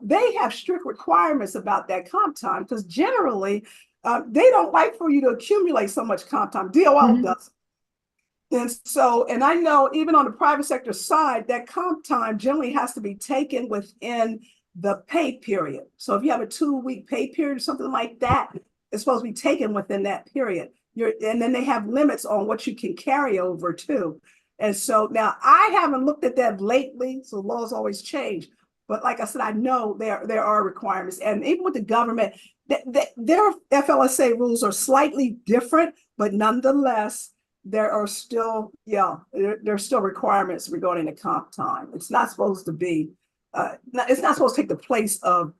they have strict requirements about that comp time because generally they don't like for you to accumulate so much comp time. DOL does. And so, and I know even on the private sector side, that comp time generally has to be taken within the pay period. So if you have a 2-week pay period or something like that, it's supposed to be taken within that period. And then they have limits on what you can carry over too. And so now I haven't looked at that lately, so laws always change. But like I said, I know there are requirements. And even with the government, their FLSA rules are slightly different, but nonetheless, there are still, there's still requirements regarding the comp time. It's not supposed to be, it's not supposed to take the place of,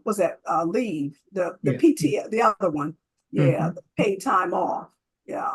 what's that, leave, the PT, the other one. Yeah, the paid time off. Yeah.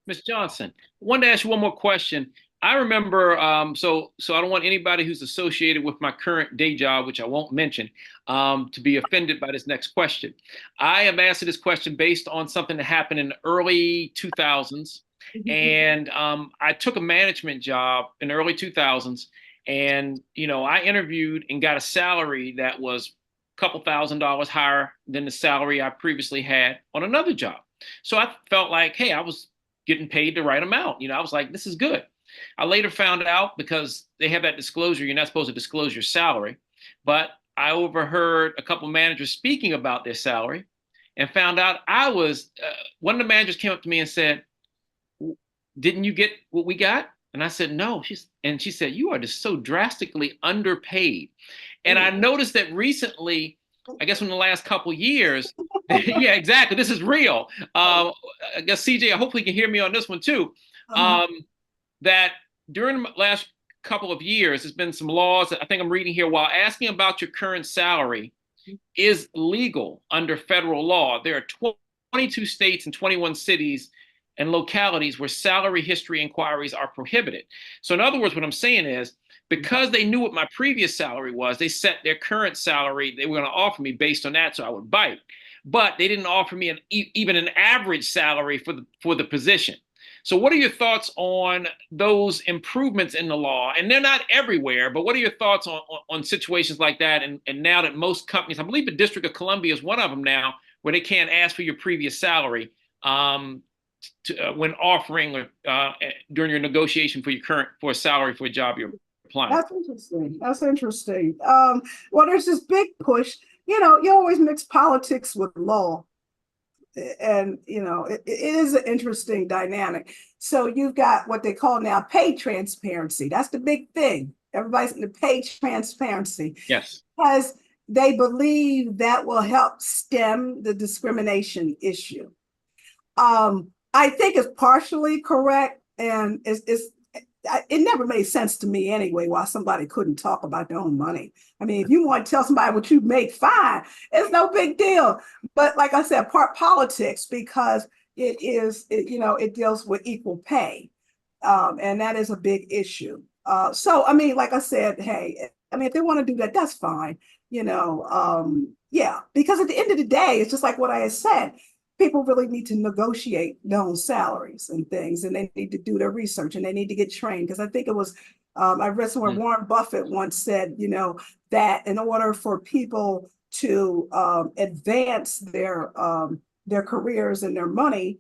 Ms. Johnson, I wanted to ask you one more question. I remember, so I don't want anybody who's associated with my current day job, which I won't mention, to be offended by this next question. I am asking this question based on something that happened in the early 2000s. And I took a management job in the early 2000s. And, you know, I interviewed and got a salary that was a couple $1,000s higher than the salary I previously had on another job. So I felt like, hey, I was getting paid the right amount. You know, I was like, this is good. I later found out, because they have that disclosure, you're not supposed to disclose your salary, but I overheard a couple of managers speaking about their salary and found out I was, one of the managers came up to me and said, didn't you get what we got? And I said, no. She said, you are just so drastically underpaid. And I noticed that recently, I guess in the last couple of years, yeah, exactly. This is real. I guess CJ, hopefully you can hear me on this one too. That during the last couple of years, there's been some laws that I think I'm reading here. While asking about your current salary is legal under federal law, there are 22 states and 21 cities and localities where salary history inquiries are prohibited. So in other words, what I'm saying is, because they knew what my previous salary was, they set their current salary they were going to offer me based on that, so I would bite. But they didn't offer me even an average salary for the position. So what are your thoughts on those improvements in the law? And they're not everywhere, but what are your thoughts on situations like that? And now that most companies, I believe the District of Columbia is one of them now, where they can't ask for your previous salary when offering or during your negotiation for a salary for a job you're applying. That's interesting. That's interesting. Well, there's this big push. You know, you always mix politics with law. And, you know, it is an interesting dynamic. So you've got what they call now pay transparency. That's the big thing. Everybody's in the pay transparency. Yes. Because they believe that will help stem the discrimination issue. I think it's partially correct. And it's it never made sense to me anyway why somebody couldn't talk about their own money. I mean, if you want to tell somebody what you make, fine, it's no big deal. But like I said, part politics, because it deals with equal pay, and that is a big issue. So I mean, like I said, hey, I mean, if they want to do that, that's fine. Yeah, because at the end of the day, it's just like what I had said. People really need to negotiate their own salaries and things, and they need to do their research and they need to get trained. Because I think it was, I read somewhere Warren Buffett once said, that in order for people to advance their careers and their money,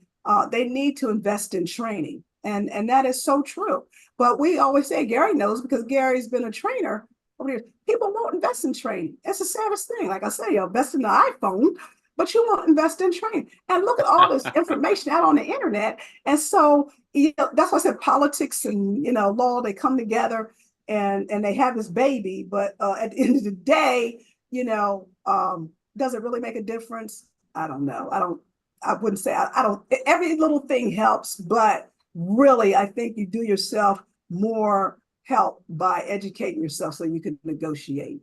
they need to invest in training, and that is so true. But we always say, Gary knows because Gary's been a trainer over the years. People won't invest in training. It's the saddest thing. Like I say, you'll invest in the iPhone, but you won't invest in training. And look at all this information out on the internet. And so, that's why I said politics and, law, they come together and they have this baby. But at the end of the day, does it really make a difference? I don't know. I wouldn't say, I don't, every little thing helps, but really, I think you do yourself more help by educating yourself so you can negotiate.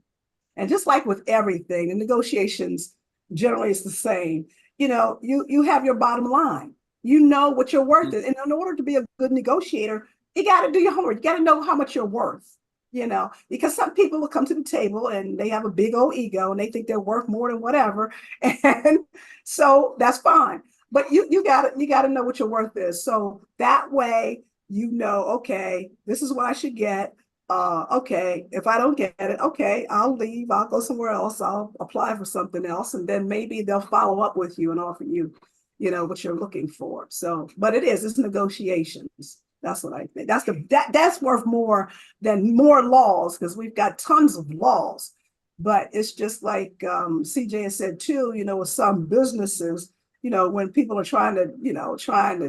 And just like with everything, the negotiations generally is the same. You have your bottom line. You know what your worth is. And in order to be a good negotiator, you got to do your homework. You got to know how much you're worth, because some people will come to the table and they have a big old ego and they think they're worth more than whatever. And so that's fine. But you got to know what your worth is. So that way, okay, this is what I should get. Okay, if I don't get it, okay, I'll leave. I'll go somewhere else. I'll apply for something else, and then maybe they'll follow up with you and offer you, what you're looking for. So, but it's negotiations. That's what I think. That's worth more than more laws, because we've got tons of laws. But it's just like CJ has said too. With some businesses, when people are trying to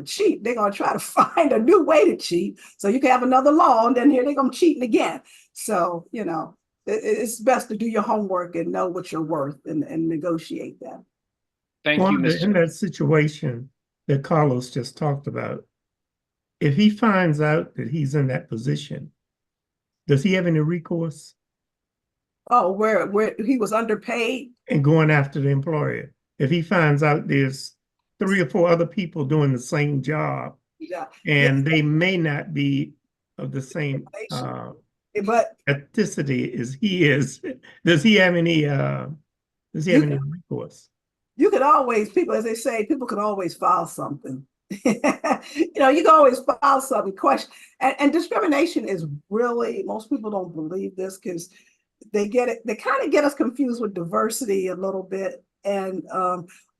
cheat, they're going to try to find a new way to cheat. So you can have another law, and then here they're going to cheat again. So, it's best to do your homework and know what you're worth and negotiate that. Thank you, Mr. In that situation that Carlos just talked about, if he finds out that he's in that position, does he have any recourse? Oh, where he was underpaid? And going after the employer. If he finds out there's 3 or 4 other people doing the same job, and they may not be of the same ethnicity as he is, does he have any recourse? You could always, as they say, people can always file something. You can always file something, question. And discrimination is really, most people don't believe this because they kind of get us confused with diversity a little bit.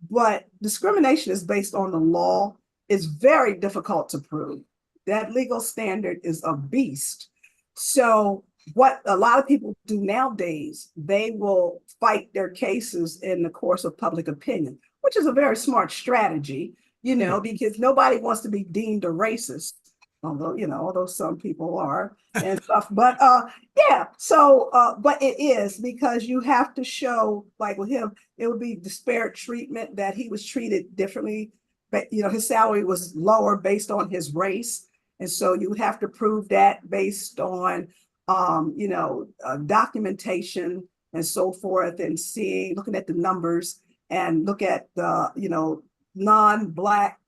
But discrimination is based on the law. It's very difficult to prove. That legal standard is a beast. So what a lot of people do nowadays, they will fight their cases in the course of public opinion, which is a very smart strategy, because nobody wants to be deemed a racist. Although some people are and stuff, but but it is because you have to show, like with him, it would be disparate treatment, that he was treated differently, but his salary was lower based on his race, and so you have to prove that based on documentation and so forth, and looking at the numbers and look at the non-Black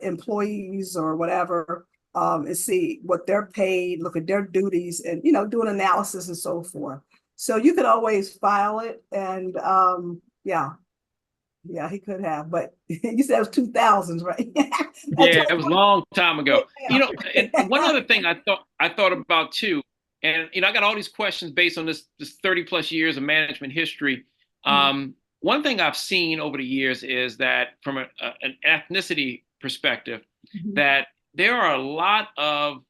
employees or whatever. And see what they're paid, look at their duties, and do an analysis and so forth. So you could always file it, and he could have, but you said it was 2000s, right? Yeah, it was a long time ago. And one other thing I thought about too, and I got all these questions based on this 30 plus years of management history. One thing I've seen over the years is that from an ethnicity perspective, that there are a lot of,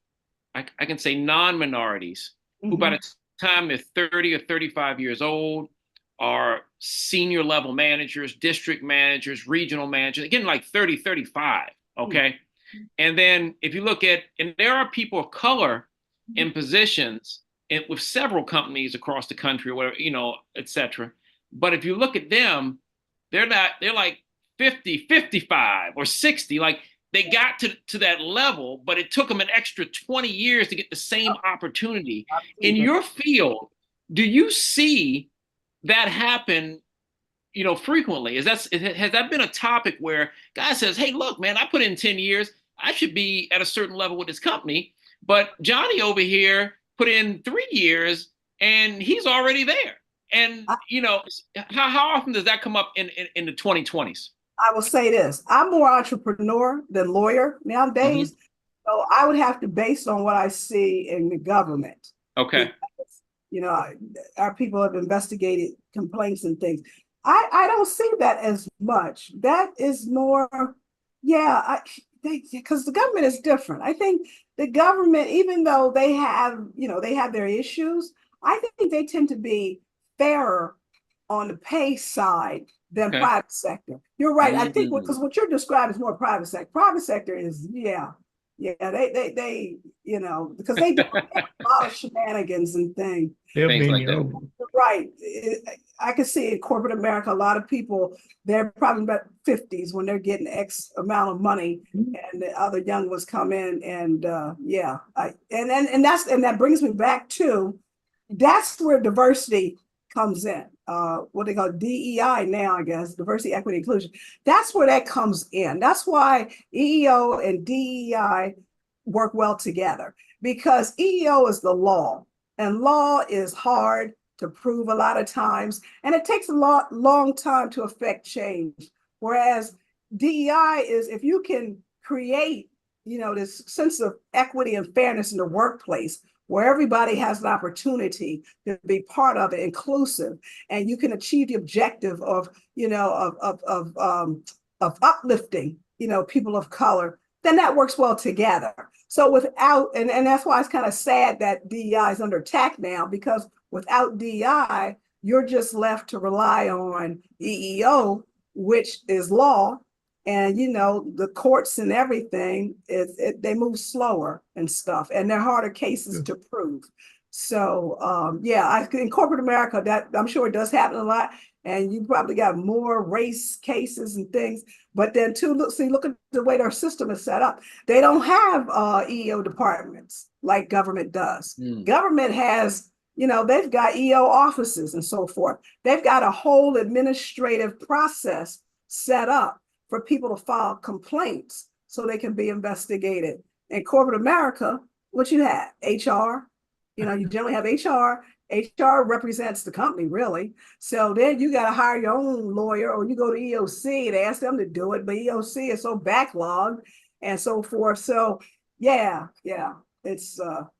I can say, non-minorities who by the time they're 30 or 35 years old are senior level managers, district managers, regional managers, again, like 30, 35, okay? And then if you look at, and there are people of color in positions with several companies across the country or whatever, et cetera. But if you look at them, they're like 50, 55 or 60, like they got to that level, but it took them an extra 20 years to get the same opportunity. In your field, do you see that happen, frequently? Has that been a topic where guy says, hey, look, man, I put in 10 years, I should be at a certain level with this company, but Johnny over here put in 3 years and he's already there. And how often does that come up in the 2020s? I will say this: I'm more entrepreneur than lawyer nowadays. So I would have to base on what I see in the government. Okay. Because, our people have investigated complaints and things. I don't see that as much. That is more, because the government is different. I think the government, even though they have their issues, I think they tend to be fairer on the pay side than private sector. You're right. I think because what you're describing is more private sector. Private sector is, they because they do a lot of shenanigans and things. Things like that. Right. I can see in corporate America, a lot of people, they're probably about 50s when they're getting X amount of money, and the other young ones come in and that brings me back to, that's where diversity comes in. What they call DEI now, I guess, diversity, equity, inclusion. That's where that comes in. That's why EEO and DEI work well together, because EEO is the law, and law is hard to prove a lot of times, and it takes a long time to affect change. Whereas DEI is, if you can create, this sense of equity and fairness in the workplace, where everybody has an opportunity to be part of it, inclusive, and you can achieve the objective of uplifting, people of color, then that works well together. So without, and that's why it's kind of sad that DEI is under attack now, because without DEI, you're just left to rely on EEO, which is law. And, the courts and everything, they move slower and stuff, and they're harder cases to prove. So, in corporate America, that I'm sure it does happen a lot. And you probably got more race cases and things. But then too, look at the way their system is set up. They don't have EEO departments like government does. Government has, they've got EEO offices and so forth. They've got a whole administrative process set up for people to file complaints so they can be investigated. In corporate America, what you have? HR, you generally have HR. HR represents the company, really. So then you got to hire your own lawyer, or you go to EOC and ask them to do it, but EOC is so backlogged and so forth. So it's a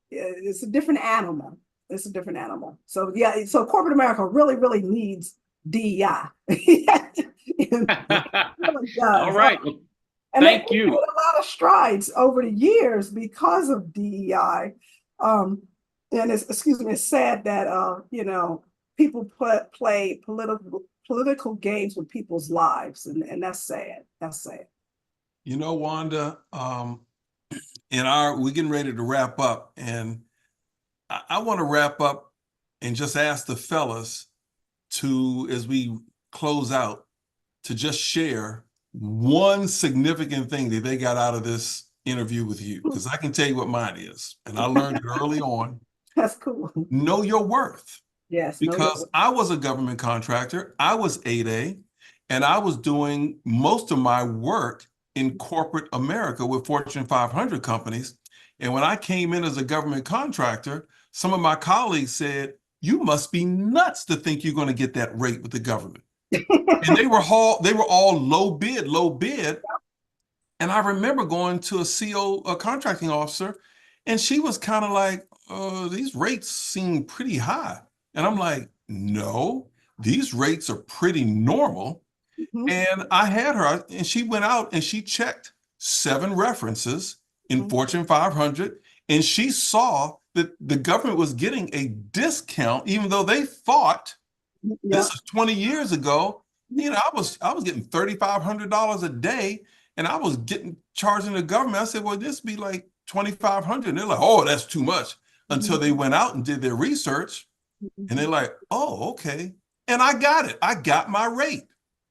different animal. It's a different animal. So so corporate America really, really needs DEI. All right. Well, and thank you. Made a lot of strides over the years because of DEI. And it's sad that people play political games with people's lives, and that's sad. That's sad. Wanda, we're getting ready to wrap up, and I want to wrap up and just ask the fellas to, as we close out, to just share one significant thing that they got out of this interview with you, because I can tell you what mine is, and I learned it early on. That's cool. Know your worth. Yes. Because I was a government contractor, I was 8A, and I was doing most of my work in corporate America with Fortune 500 companies. And when I came in as a government contractor, some of my colleagues said, "You must be nuts to think you're going to get that rate with the government." And they were all low bid. And I remember going to a CO, a contracting officer, and she was kind of like, these rates seem pretty high. And I'm like, no, these rates are pretty normal. And I had her, and she went out and she checked 7 references in Fortune 500, and she saw that the government was getting a discount, even though they thought, this is 20 years ago, I was getting $3,500 a day, and I was charging the government. I said, well, this be like $2,500. And they're like, oh, that's too much. Until they went out and did their research, and they're like, oh, okay. And I got it. I got my rate.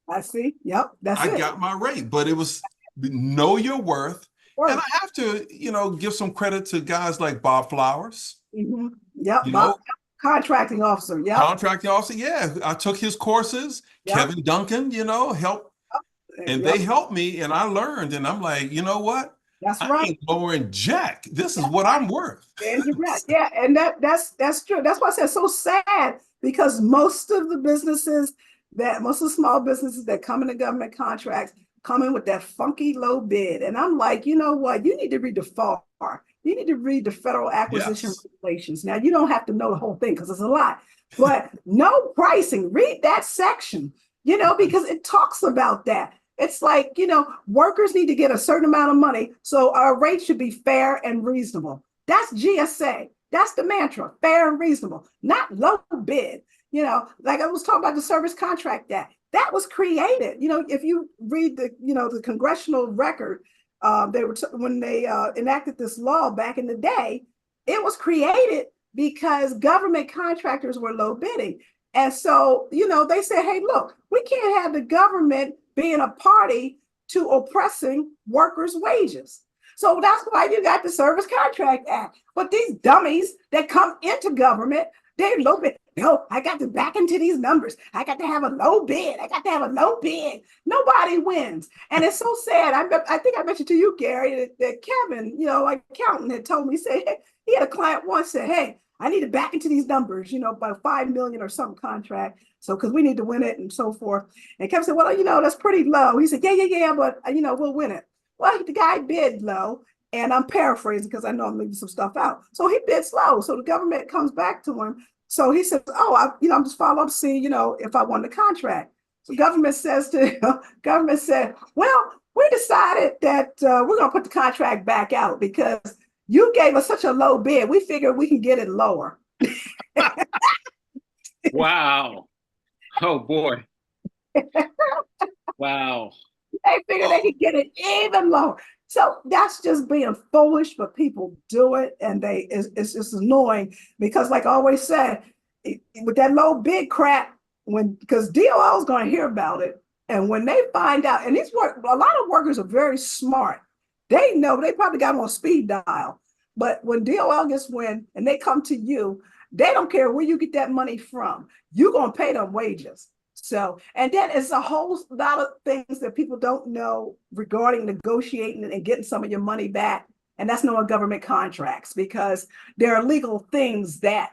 I see. Yep. I got my rate, but it was know your worth. Worth. And I have to, give some credit to guys like Bob Flowers, Yep. you Bob, know, contracting officer. Yep. contracting officer. Yeah, I took his courses. Yep. Kevin Duncan, helped, and they helped me, and I learned. And I'm like, you know what? That's I right. ain't lowering jack. This is what I'm worth. And you're right. Yeah, and that's true. That's why I said it's so sad, because most of the small businesses that come into government contracts come in with that funky low bid. And I'm like, you know what? You need to read the FAR. You need to read the Federal Acquisition Yes. Regulations. Now, you don't have to know the whole thing because it's a lot, but no pricing. Read that section, because it talks about that. It's like, workers need to get a certain amount of money, so our rate should be fair and reasonable. That's GSA. That's the mantra, fair and reasonable, not low bid. Like I was talking about the Service Contract Act. That was created. If you read the congressional record, when they enacted this law back in the day, it was created because government contractors were low bidding. And so, they said, hey, look, we can't have the government being a party to oppressing workers' wages. So that's why you got the Service Contract Act. But these dummies that come into government, they're low bid. No, I got to back into these numbers. I got to have a low bid. I got to have a low bid. Nobody wins. And it's so sad. I think I mentioned to you, Gary, that Kevin, like accountant, had told me, he had a client once say, hey, I need to back into these numbers, by 5 million or some contract. So, because we need to win it and so forth. And Kevin said, well, that's pretty low. He said, yeah, but, we'll win it. Well, the guy bid low, and I'm paraphrasing because I know I'm leaving some stuff out. So he bids low. So the government comes back to him. So he says, I'm just following up, see, if I won the contract. So government said, well, we decided that we're going to put the contract back out because you gave us such a low bid. We figured we can get it lower. Wow. Oh, boy. Wow. They figured they could get it even lower. So that's just being foolish, but people do it, and it's just annoying because, like I always said, with that low bid crap, because DOL is going to hear about it, and when they find out, and a lot of workers are very smart. They know they probably got them on speed dial, but when DOL gets wind and they come to you, they don't care where you get that money from. You're going to pay them wages. So, and then it's a whole lot of things that people don't know regarding negotiating and getting some of your money back. And that's knowing government contracts, because there are legal things that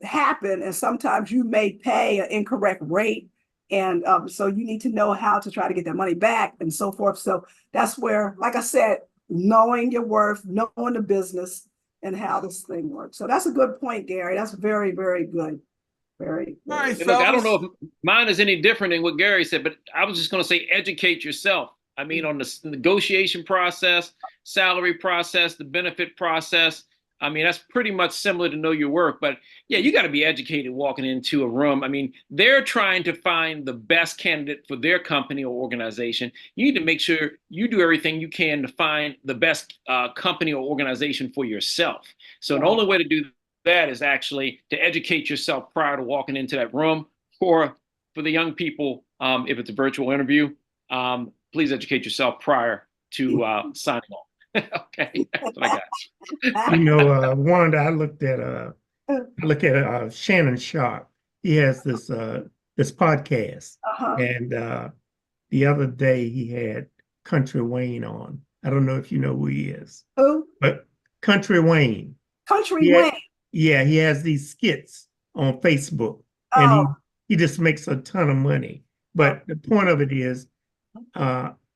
happen, and sometimes you may pay an incorrect rate. And so you need to know how to try to get that money back and so forth. So that's where, like I said, knowing your worth, knowing the business and how this thing works. So that's a good point, Gary. That's very, very good. Very good. All right, Look, I don't fellas. know if mine is any different than what Gary said, but I was just going to say, educate yourself. I mean, on the negotiation process, salary process, the benefit process. I mean, that's pretty much similar to know your worth. But yeah, you got to be educated walking into a room. I mean, they're trying to find the best candidate for their company or organization. You need to make sure you do everything you can to find the best company or organization for yourself. So the only way to do that is actually to educate yourself prior to walking into that room. For the young people, if it's a virtual interview, please educate yourself prior to signing on. Okay, that's what I got. Wanda, I look at Shannon Sharp. He has this podcast, and the other day he had Country Wayne on. I don't know if you know who he is. Who? But Country Wayne. Country Wayne. Yeah, he has these skits on Facebook, and he just makes a ton of money. But the point of it is,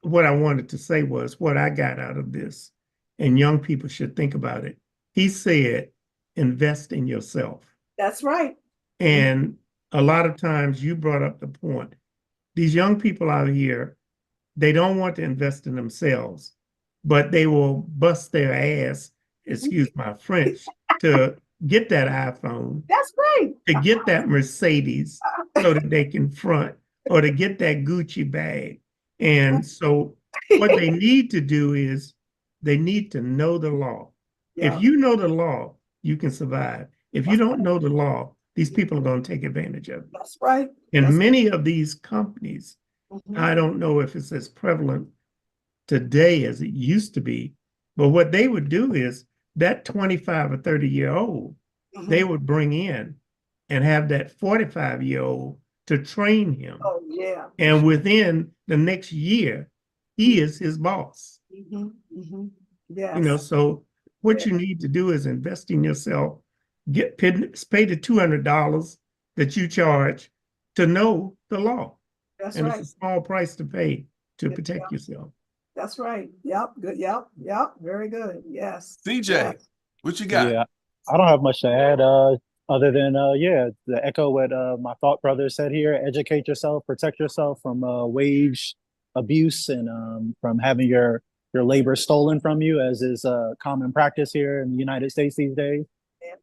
what I wanted to say was what I got out of this, and young people should think about it. He said, invest in yourself. That's right. And a lot of times you brought up the point. These young people out here, they don't want to invest in themselves, but they will bust their ass, excuse my French, to get that iPhone. That's right. To get that Mercedes so that they can front, or to get that Gucci bag. And so what they need to do is they need to know the law. Yeah. If you know the law, you can survive. If you don't know the law, these people are going to take advantage of it. That's right. And That's many of these companies, I don't know if it's as prevalent today as it used to be. But what they would do is that 25 or 30-year-old, they would bring in and have that 45-year-old to train him. Oh, yeah. And within the next year, he is his boss. Yes. So what you need to do is invest in yourself, pay the $200 that you charge to know the law. That's and right. It's a small price to pay to protect yourself. That's right. Yep. Good. Yep. Very good. Yes. CJ, Yeah. what you got? Yeah, I don't have much to add, other than to echo what my thought brother said here. Educate yourself, protect yourself from wage abuse, and from having your labor stolen from you, as is common practice here in the United States these days.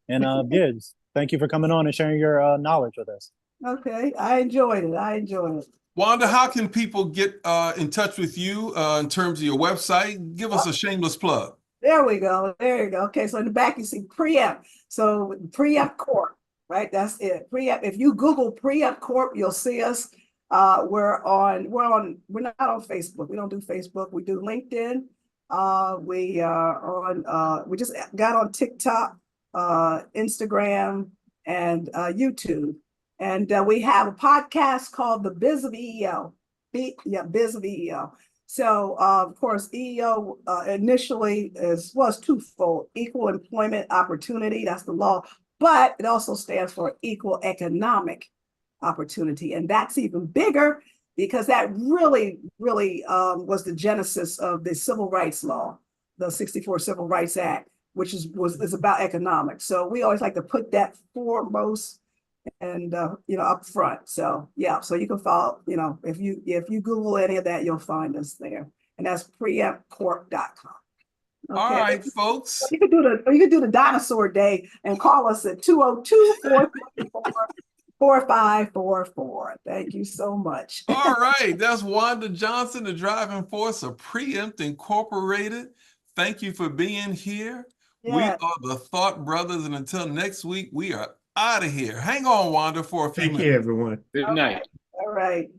And just thank you for coming on and sharing your knowledge with us. Okay. I enjoyed it. Wanda, how can people get in touch with you in terms of your website? Give us a shameless plug. There we go. There you go. Okay. So in the back, you see Preempt. So Preempt Corp, right? That's it. Preempt. If you Google Preempt Corp, you'll see us. We're not on Facebook. We don't do Facebook. We do LinkedIn. We just got on TikTok, Instagram, and YouTube. And we have a podcast called The Biz of EEO. Biz of EEO. So, of course, EEO initially was twofold: equal employment opportunity, that's the law, but it also stands for equal economic opportunity. And that's even bigger because that really was the genesis of the civil rights law, the 64 Civil Rights Act, which is about economics. So we always like to put that foremost and up front. So yeah, so you can follow, if you Google any of that, you'll find us there. And that's preemptcorp.com. Okay. All right, folks. You could do the dinosaur day and call us at 202-434-4544. Thank you so much. All right, that's Wanda Johnson, the driving force of Preempt Incorporated. Thank you for being here. Yeah. We are the Thought Brothers, and until next week, we are out of here. Hang on, Wanda, for a few minutes. Thank you, everyone. Good night. All right.